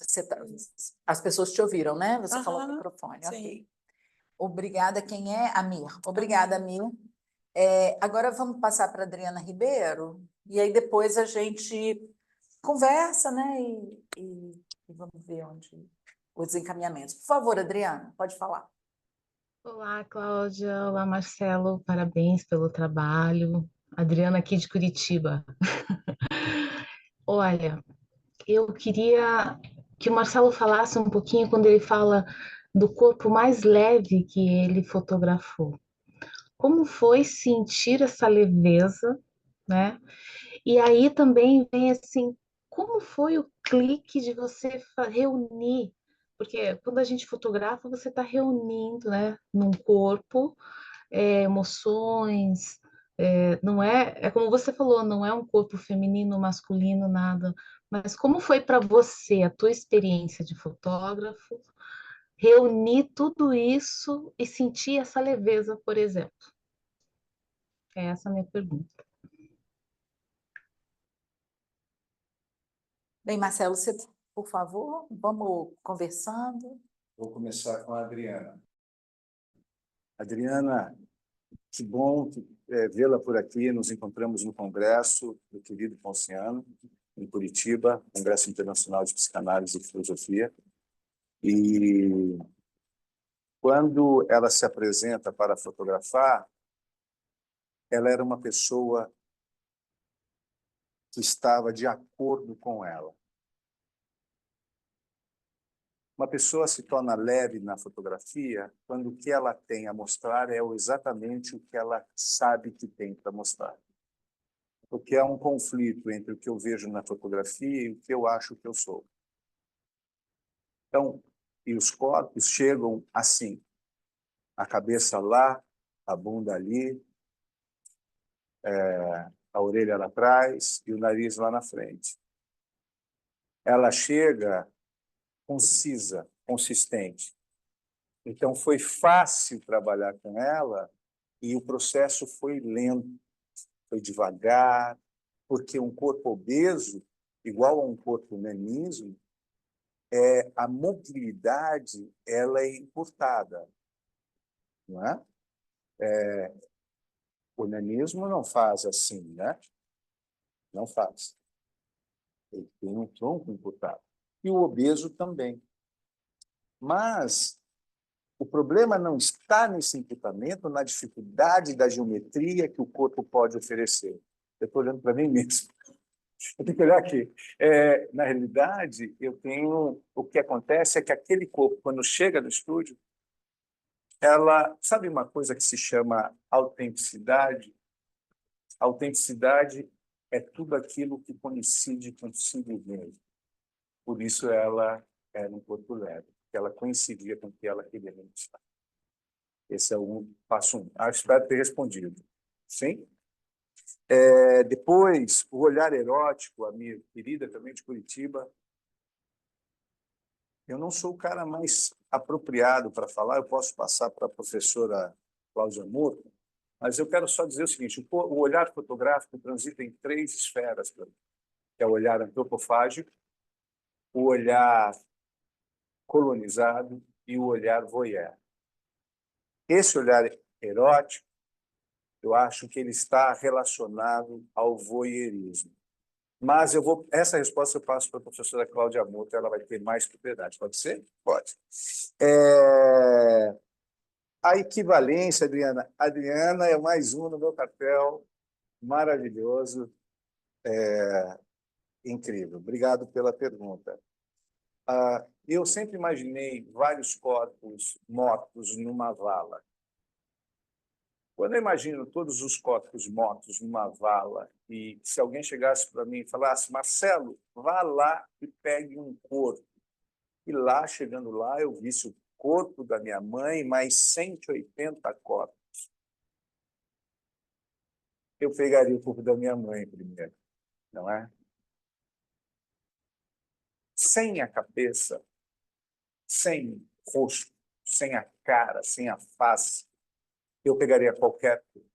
As pessoas te ouviram, né? Você falou no Aham, microfone, sim. ok. Obrigada. Quem é? Amir. Obrigada, Amir. Agora vamos passar para a Adriana Ribeiro, e aí depois a gente conversa, né? E vamos ver os encaminhamentos. Por favor, Adriana, pode falar. Olá, Cláudia. Olá, Marcelo. Parabéns pelo trabalho. Adriana aqui de Curitiba. Olha, eu queria que o Marcelo falasse um pouquinho quando ele fala do corpo mais leve que ele fotografou. Como foi sentir essa leveza, né? E aí também vem assim, como foi o clique de você reunir? Porque quando a gente fotografa, você está reunindo, né, num corpo, emoções, não é como você falou, não é um corpo feminino, masculino, nada. Mas como foi para você, a tua experiência de fotógrafo, reunir tudo isso e sentir essa leveza, por exemplo? É essa a minha pergunta. Bem, Marcelo, você, por favor, vamos conversando. Vou começar com a Adriana. Adriana, que bom vê-la por aqui. Nos encontramos no Congresso do querido Ponciano, em Curitiba, Congresso Internacional de Psicanálise e Filosofia. E quando ela se apresenta para fotografar, ela era uma pessoa que estava de acordo com ela. Uma pessoa se torna leve na fotografia quando o que ela tem a mostrar é exatamente o que ela sabe que tem para mostrar. Porque há um conflito entre o que eu vejo na fotografia e o que eu acho que eu sou. Então, e os corpos chegam assim, a cabeça lá, a bunda ali, a orelha lá atrás e o nariz lá na frente. Ela chega concisa, consistente. Então, foi fácil trabalhar com ela e o processo foi lento, foi devagar, porque um corpo obeso, igual a um corpo nanismo, a mobilidade ela é encurtada, não é? O nanismo não faz assim, né? Não faz. Ele tem um tronco encurtado. E o obeso também. Mas o problema não está nesse encurtamento, na dificuldade da geometria que o corpo pode oferecer. Eu estou olhando para mim mesmo. Eu tenho que olhar aqui. Na realidade, eu tenho... O que acontece é que aquele corpo, quando chega no estúdio, ela... Sabe uma coisa que se chama autenticidade? Autenticidade é tudo aquilo que coincide consigo mesmo. Por isso ela era um corpo leve, porque ela coincidia com o que ela queria demonstrar. Esse é o passo 1. Espero ter respondido. Sim? Depois, o olhar erótico, a minha querida também de Curitiba. Eu não sou o cara mais apropriado para falar, eu posso passar para a professora Cláudia Murta, mas eu quero só dizer o seguinte: o olhar fotográfico transita em 3 esferas para mim, que é o olhar antropofágico, o olhar colonizado e o olhar voyeur. Esse olhar erótico, eu acho que ele está relacionado ao voyeurismo. Mas essa resposta eu passo para a professora Cláudia Murta, ela vai ter mais propriedade. Pode ser? Pode. A equivalência, Adriana. Adriana é mais um no meu cartel, maravilhoso, incrível. Obrigado pela pergunta. Eu sempre imaginei vários corpos mortos numa vala. Quando eu imagino todos os corpos mortos numa vala, e se alguém chegasse para mim e falasse: Marcelo, vá lá e pegue um corpo. E lá, chegando lá, eu visse o corpo da minha mãe, mais 180 corpos. Eu pegaria o corpo da minha mãe primeiro, não é? Sem a cabeça, sem o rosto, sem a cara, sem a face, eu pegaria qualquer coisa.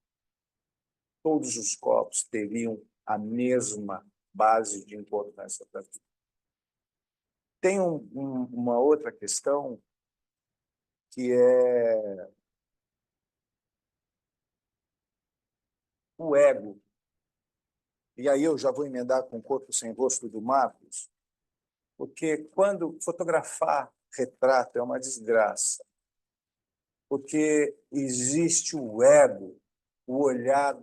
Todos os corpos teriam a mesma base de importância para mim. Tem uma outra questão que é o ego. E aí eu já vou emendar com o Corpo Sem Rosto do Marcos, porque quando fotografar retrato é uma desgraça, porque existe o ego, o olhar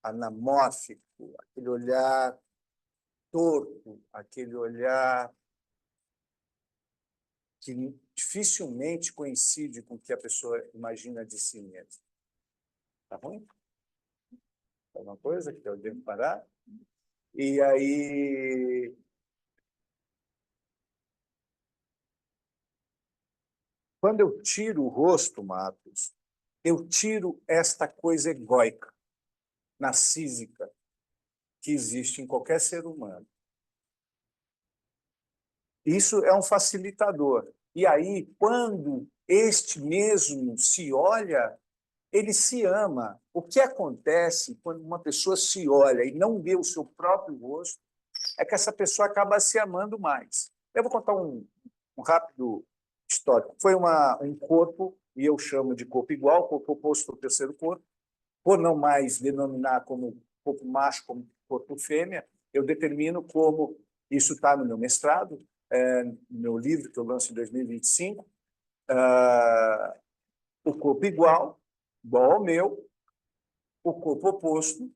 anamórfico, aquele olhar torto, aquele olhar que dificilmente coincide com o que a pessoa imagina de si mesma. Tá ruim? Alguma coisa que eu devo parar? E aí... Quando eu tiro o rosto, Marcos, eu tiro esta coisa egóica, narcísica, que existe em qualquer ser humano. Isso é um facilitador. E aí, quando este mesmo se olha, ele se ama. O que acontece quando uma pessoa se olha e não vê o seu próprio rosto é que essa pessoa acaba se amando mais. Eu vou contar um rápido histórico. Foi um corpo, e eu chamo de corpo igual, corpo oposto ao terceiro corpo, por não mais denominar como corpo macho, como corpo fêmea, eu determino como, isso está no meu mestrado, no meu livro que eu lanço em 2025, o corpo igual ao meu, o corpo oposto,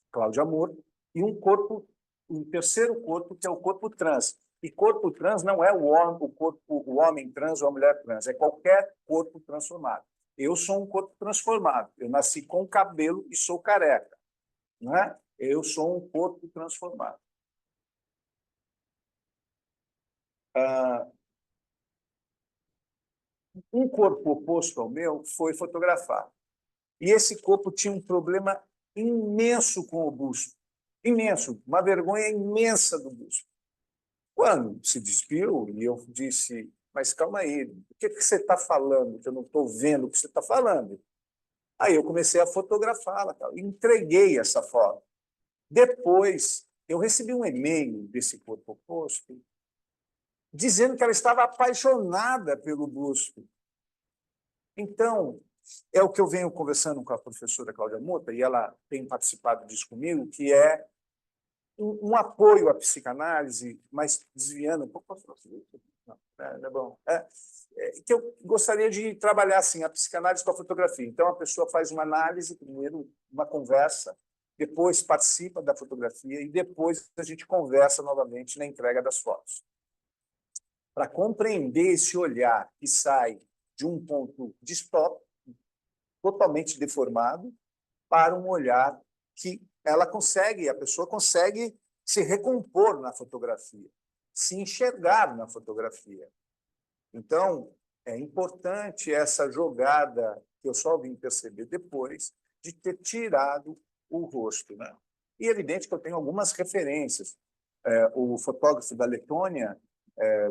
Cláudia Amor, e um terceiro corpo, que é o corpo trans. E corpo trans não é o homem trans ou a mulher trans, é qualquer corpo transformado. Eu sou um corpo transformado. Eu nasci com cabelo e sou careca. Não é? Eu sou um corpo transformado. Um corpo oposto ao meu foi fotografado. E esse corpo tinha um problema imenso com o busto. Imenso, uma vergonha imensa do busto. Quando se despiu, e eu disse: mas calma aí, o que você está falando? Que eu não estou vendo o que você está falando. Aí eu comecei a fotografá-la, e entreguei essa foto. Depois, eu recebi um e-mail desse corpo oposto, dizendo que ela estava apaixonada pelo busto. Então, é o que eu venho conversando com a professora Cláudia Murta, e ela tem participado disso comigo, que é um apoio à psicanálise, mas desviando um pouco. Não é bom. Que eu gostaria de trabalhar assim, a psicanálise com a fotografia. Então, a pessoa faz uma análise, primeiro, uma conversa, depois participa da fotografia e depois a gente conversa novamente na entrega das fotos. Para compreender esse olhar que sai de um ponto distópico, totalmente deformado, para um olhar que a pessoa consegue se recompor na fotografia, se enxergar na fotografia. Então, é importante essa jogada, que eu só vim perceber depois, de ter tirado o rosto, né? E é evidente que eu tenho algumas referências. O fotógrafo da Letônia,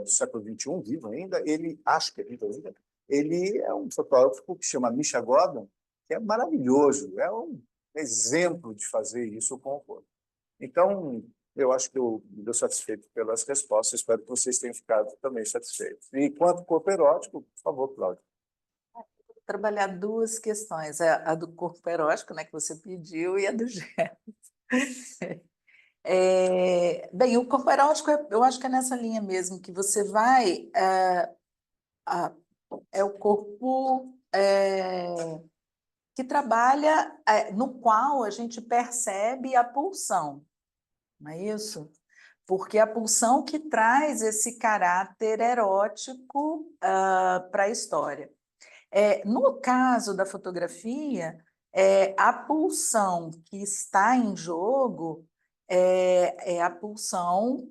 do século XXI, vivo ainda, ele, acho que é vivo ainda, ele é um fotógrafo que chama Misha Gordon, que é maravilhoso, é um exemplo de fazer isso com o corpo. Então, eu acho que eu me dou satisfeito pelas respostas, espero que vocês tenham ficado também satisfeitos. E quanto ao corpo erótico, por favor, Cláudia. Trabalhar duas questões, a do corpo erótico, né, que você pediu, e a do Gerson. Bem, o corpo erótico, eu acho que é nessa linha mesmo, que você vai... é o corpo que trabalha, no qual a gente percebe a pulsão, não é isso? Porque a pulsão que traz esse caráter erótico para a história. No caso da fotografia, a pulsão que está em jogo é a pulsão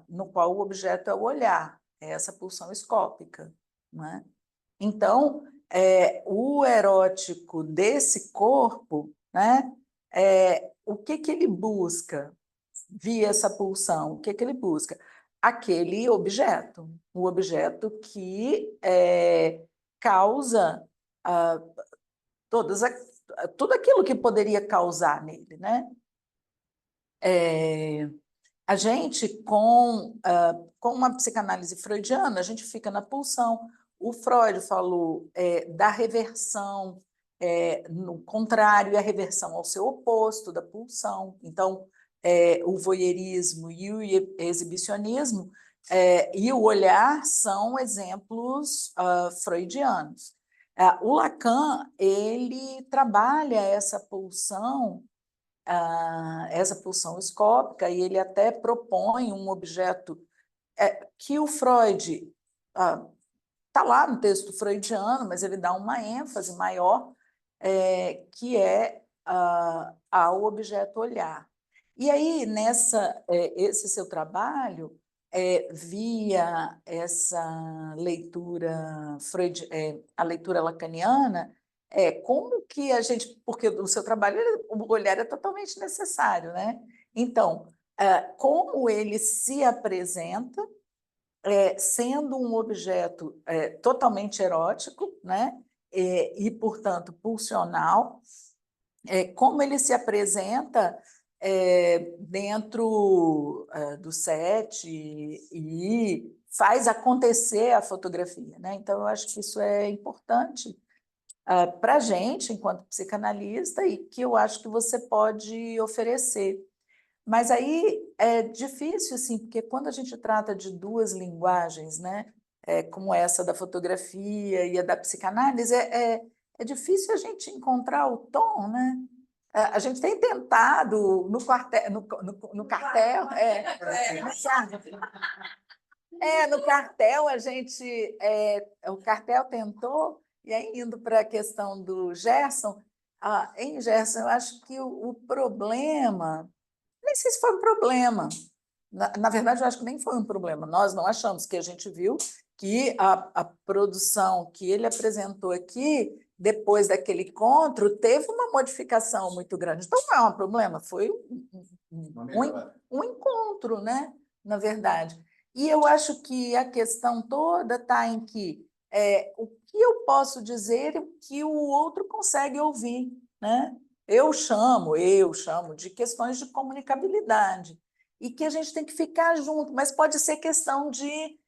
no qual o objeto é o olhar, é essa pulsão escópica, não é? Então, o erótico desse corpo, né, o que ele busca via essa pulsão? O que ele busca? Aquele objeto, o objeto que causa tudo aquilo que poderia causar nele, né? A gente, com uma psicanálise freudiana, a gente fica na pulsão. O Freud falou da reversão, no contrário, e a reversão ao seu oposto da pulsão. Então, o voyeurismo e o exibicionismo e o olhar são exemplos freudianos. O Lacan, ele trabalha essa pulsão escópica, e ele até propõe um objeto que o Freud está lá no texto freudiano, mas ele dá uma ênfase maior, que é ao objeto olhar. E aí, esse seu trabalho, via essa leitura, a leitura lacaniana, como que a gente... Porque o seu trabalho, o olhar é totalmente necessário, né? Então, como ele se apresenta, sendo um objeto totalmente erótico, né? E, portanto, pulsional, como ele se apresenta dentro do set e faz acontecer a fotografia, né? Então, eu acho que isso é importante para a gente, enquanto psicanalista, e que eu acho que você pode oferecer. Mas aí é difícil, assim, porque quando a gente trata de duas linguagens, né, como essa da fotografia e a da psicanálise, é difícil a gente encontrar o tom, né? A gente tem tentado no cartel, no cartel a gente, o cartel tentou, e aí indo para a questão do Gerson, em Gerson, eu acho que o problema, nem sei se foi um problema, na verdade, eu acho que nem foi um problema, nós não achamos, que a gente viu que a produção que ele apresentou aqui, depois daquele encontro, teve uma modificação muito grande. Então, não é um problema, foi um encontro, né? Na verdade. E eu acho que a questão toda está em que o que eu posso dizer e o que o outro consegue ouvir, né? Eu chamo de questões de comunicabilidade, e que a gente tem que ficar junto, mas pode ser questão de,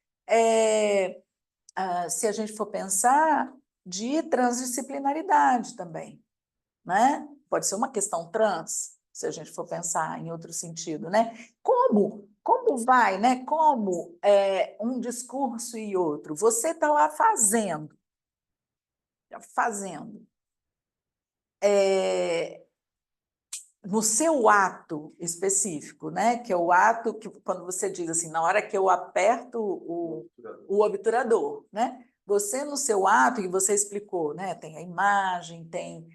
se a gente for pensar, de transdisciplinaridade também, né? Pode ser uma questão trans, se a gente for pensar em outro sentido, né? Como vai, né? Como um discurso e outro? Você está lá fazendo. no seu ato específico, né? Que é o ato que, quando você diz assim, na hora que eu aperto o obturador, né? Você, no seu ato, que você explicou, né? Tem a imagem, tem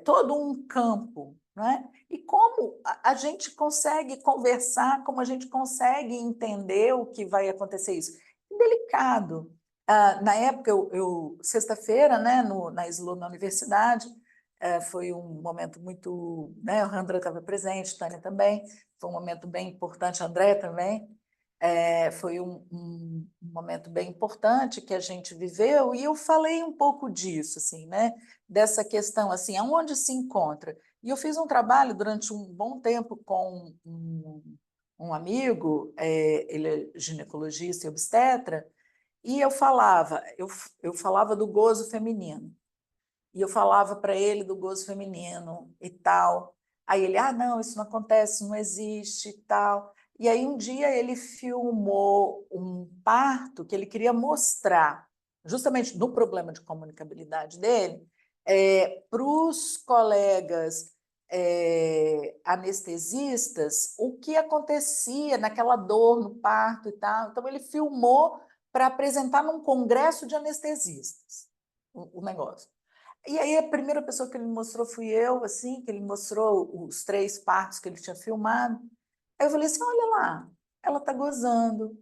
todo um campo, né? E como a gente consegue conversar, como a gente consegue entender o que vai acontecer isso. Delicado. Na época, sexta-feira, né, na SLU, na universidade, foi um momento muito, né, a Randra estava presente, Tânia também, foi um momento bem importante, a André também, foi um momento bem importante que a gente viveu, e eu falei um pouco disso, assim, né, dessa questão, assim, aonde se encontra. E eu fiz um trabalho durante um bom tempo com um amigo, ele é ginecologista e obstetra, e eu falava do gozo feminino. E eu falava para ele do gozo feminino e tal. Aí ele, não, isso não acontece, não existe e tal. E aí um dia ele filmou um parto que ele queria mostrar, justamente no problema de comunicabilidade dele, para os colegas anestesistas, o que acontecia naquela dor no parto e tal. Então ele filmou para apresentar num congresso de anestesistas o negócio. E aí a primeira pessoa que ele me mostrou fui eu, assim, que ele mostrou os 3 partos que ele tinha filmado. Aí eu falei assim, olha lá, ela está gozando.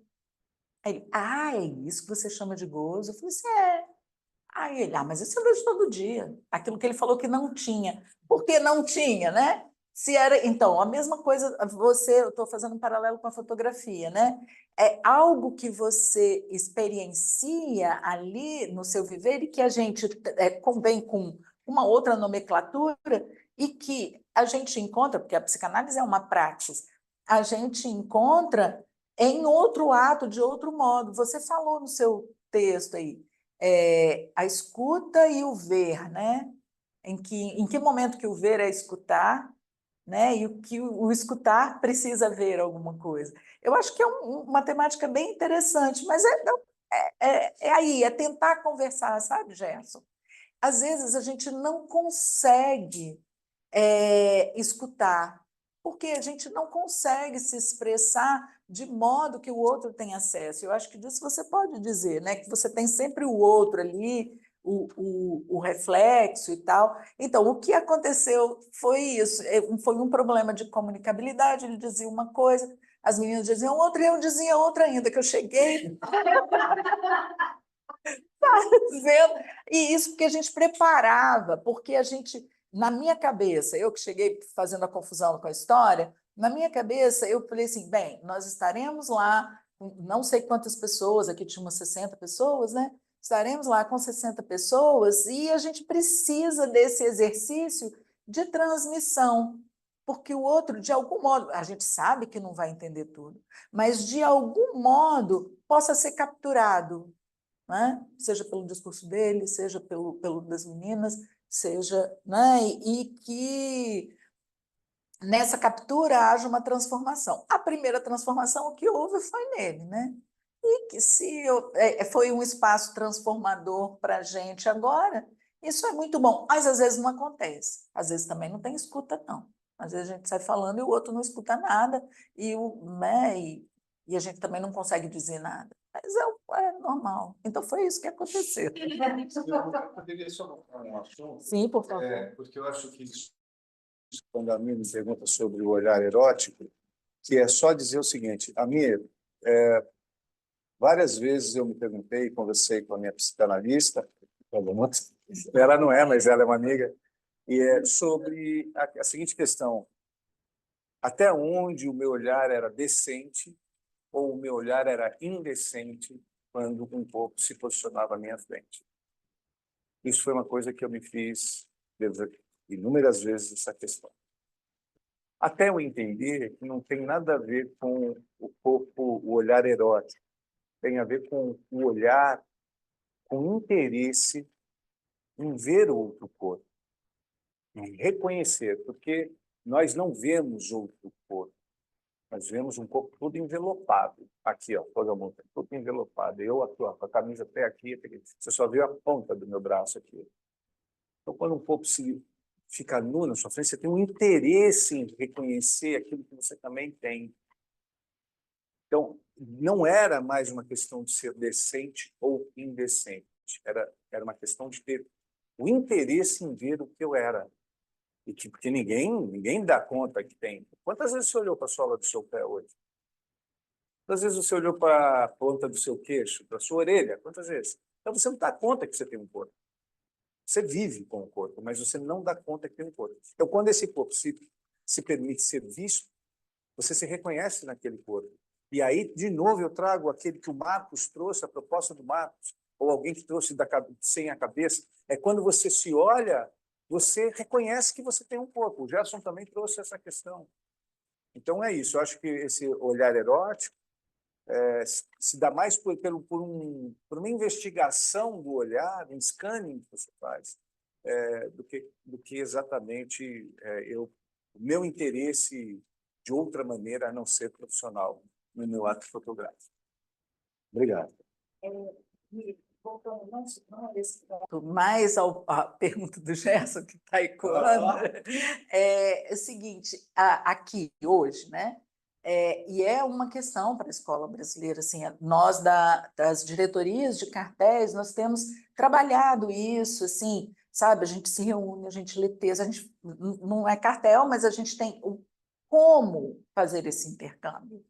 Aí ele, é isso que você chama de gozo? Eu falei assim, é. Aí ele, mas isso eu vejo todo dia. Aquilo que ele falou que não tinha. Por que não tinha, né? Se era, então, a mesma coisa, eu estou fazendo um paralelo com a fotografia, né? É algo que você experiencia ali no seu viver e que a gente convém com uma outra nomenclatura e que a gente encontra, porque a psicanálise é uma prática, a gente encontra em outro ato, de outro modo. Você falou no seu texto aí, a escuta e o ver, né? Em que momento que o ver é escutar, né? E o que o escutar precisa ver alguma coisa. Eu acho que é uma temática bem interessante, mas é tentar conversar, sabe, Gerson? Às vezes a gente não consegue escutar, porque a gente não consegue se expressar de modo que o outro tenha acesso. Eu acho que disso você pode dizer, né? Que você tem sempre o outro ali, o reflexo e tal. Então, o que aconteceu foi isso, foi um problema de comunicabilidade, ele dizia uma coisa, as meninas diziam outra, e eu dizia outra ainda, que eu cheguei... Fazendo. E isso porque a gente preparava, porque a gente, na minha cabeça, eu que cheguei fazendo a confusão com a história, na minha cabeça eu falei assim, bem, nós estaremos lá, não sei quantas pessoas, aqui tinha umas 60 pessoas, né? Estaremos lá com 60 pessoas e a gente precisa desse exercício de transmissão, porque o outro, de algum modo, a gente sabe que não vai entender tudo, mas de algum modo possa ser capturado, né? Seja pelo discurso dele, seja pelo das meninas, seja, né? E que nessa captura haja uma transformação. A primeira transformação que houve foi nele, né? E que foi um espaço transformador para a gente agora, isso é muito bom, mas às vezes não acontece, às vezes também não tem escuta, não. Às vezes a gente sai falando e o outro não escuta nada, né? E a gente também não consegue dizer nada. Mas é normal. Então foi isso que aconteceu. Eu poderia só voltar um assunto? Sim, por favor. Porque eu acho que quando a minha me pergunta sobre o olhar erótico, que é só dizer o seguinte, a minha, várias vezes eu me perguntei, conversei com a minha psicanalista, ela não é, mas ela é uma amiga, e é sobre a seguinte questão, até onde o meu olhar era decente ou o meu olhar era indecente quando um corpo se posicionava à minha frente. Isso foi uma coisa que eu me fiz inúmeras vezes, essa questão. Até eu entender que não tem nada a ver com o corpo, o olhar erótico. Tem a ver com o olhar, com interesse em ver outro corpo, em reconhecer, porque nós não vemos outro corpo. Nós vemos um corpo todo envelopado. Aqui, ó, todo envelopado. Eu aqui, ó, com a camisa até aqui, você só vê a ponta do meu braço aqui. Então, quando um corpo se fica nu na sua frente, você tem um interesse em reconhecer aquilo que você também tem. Então, não era mais uma questão de ser decente ou indecente, era uma questão de ter o interesse em ver o que eu era. E que, porque ninguém dá conta que tem. Quantas vezes você olhou para a sola do seu pé hoje? Quantas vezes você olhou para a ponta do seu queixo, para a sua orelha? Quantas vezes? Então, você não dá conta que você tem um corpo. Você vive com o corpo, mas você não dá conta que tem um corpo. Então, quando esse corpo se permite ser visto, você se reconhece naquele corpo. E aí, de novo, eu trago aquele que o Marcos trouxe, a proposta do Marcos, ou alguém que trouxe sem a cabeça, é quando você se olha, você reconhece que você tem um corpo. O Gerson também trouxe essa questão. Então, é isso. Eu acho que esse olhar erótico se dá mais por uma investigação do olhar, um scanning que você faz, do que exatamente o meu interesse de outra maneira a não ser profissional no meu ato fotográfico. Obrigado. Voltando não desse ponto, Mais à pergunta do Gerson, que está ecoando, é o seguinte, aqui hoje, né? E é uma questão para a escola brasileira, assim, nós das diretorias de cartéis, nós temos trabalhado isso, assim, sabe, a gente se reúne, a gente lê texto, a gente não é cartel, mas a gente tem como fazer esse intercâmbio,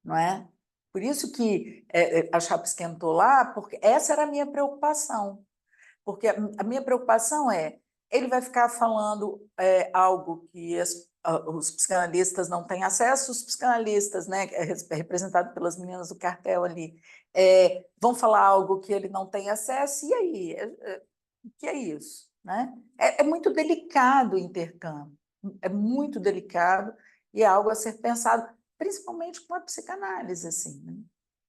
não é? Por isso que a chapa esquentou lá, porque essa era a minha preocupação, porque a minha preocupação ele vai ficar falando algo que os psicanalistas não têm acesso, os psicanalistas, né, representados pelas meninas do cartel ali, vão falar algo que ele não tem acesso, e aí? O que é isso? Né? É muito delicado o intercâmbio, é muito delicado e é algo a ser pensado, principalmente com a psicanálise, assim, né?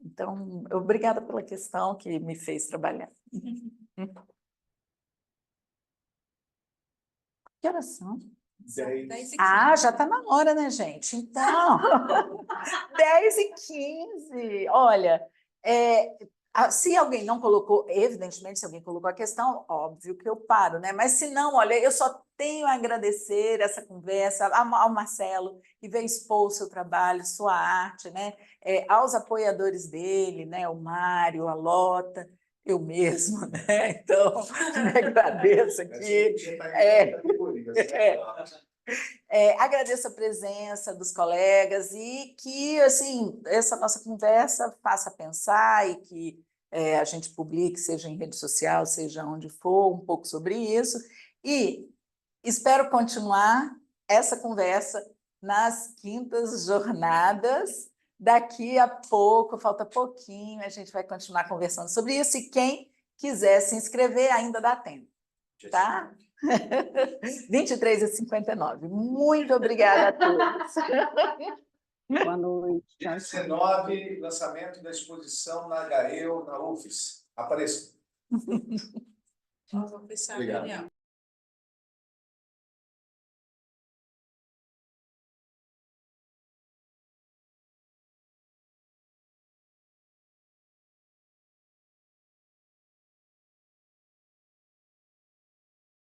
Então, obrigada pela questão que me fez trabalhar. Que horas são? 10. Já está na hora, né, gente? Então, 10h15. Olha, se alguém não colocou, evidentemente, se alguém colocou a questão, óbvio que eu paro, né? Mas se não, olha, eu só tenho a agradecer essa conversa ao Marcelo, que veio expor o seu trabalho, sua arte, né? Aos apoiadores dele, né? O Mário, a Lota, eu mesmo, né? Então, me agradeço aqui. Agradeço a presença dos colegas e que, assim, essa nossa conversa faça pensar e que a gente publique, seja em rede social, seja onde for, um pouco sobre isso. E espero continuar essa conversa nas quintas jornadas. Daqui a pouco, falta pouquinho, a gente vai continuar conversando sobre isso. E quem quiser se inscrever, ainda dá tempo, tá? 23h59. Muito obrigada a todos. Boa noite. 19, lançamento da exposição na HEU, na UFES. Apareça. Nós vamos fechar a Obrigado. reunião.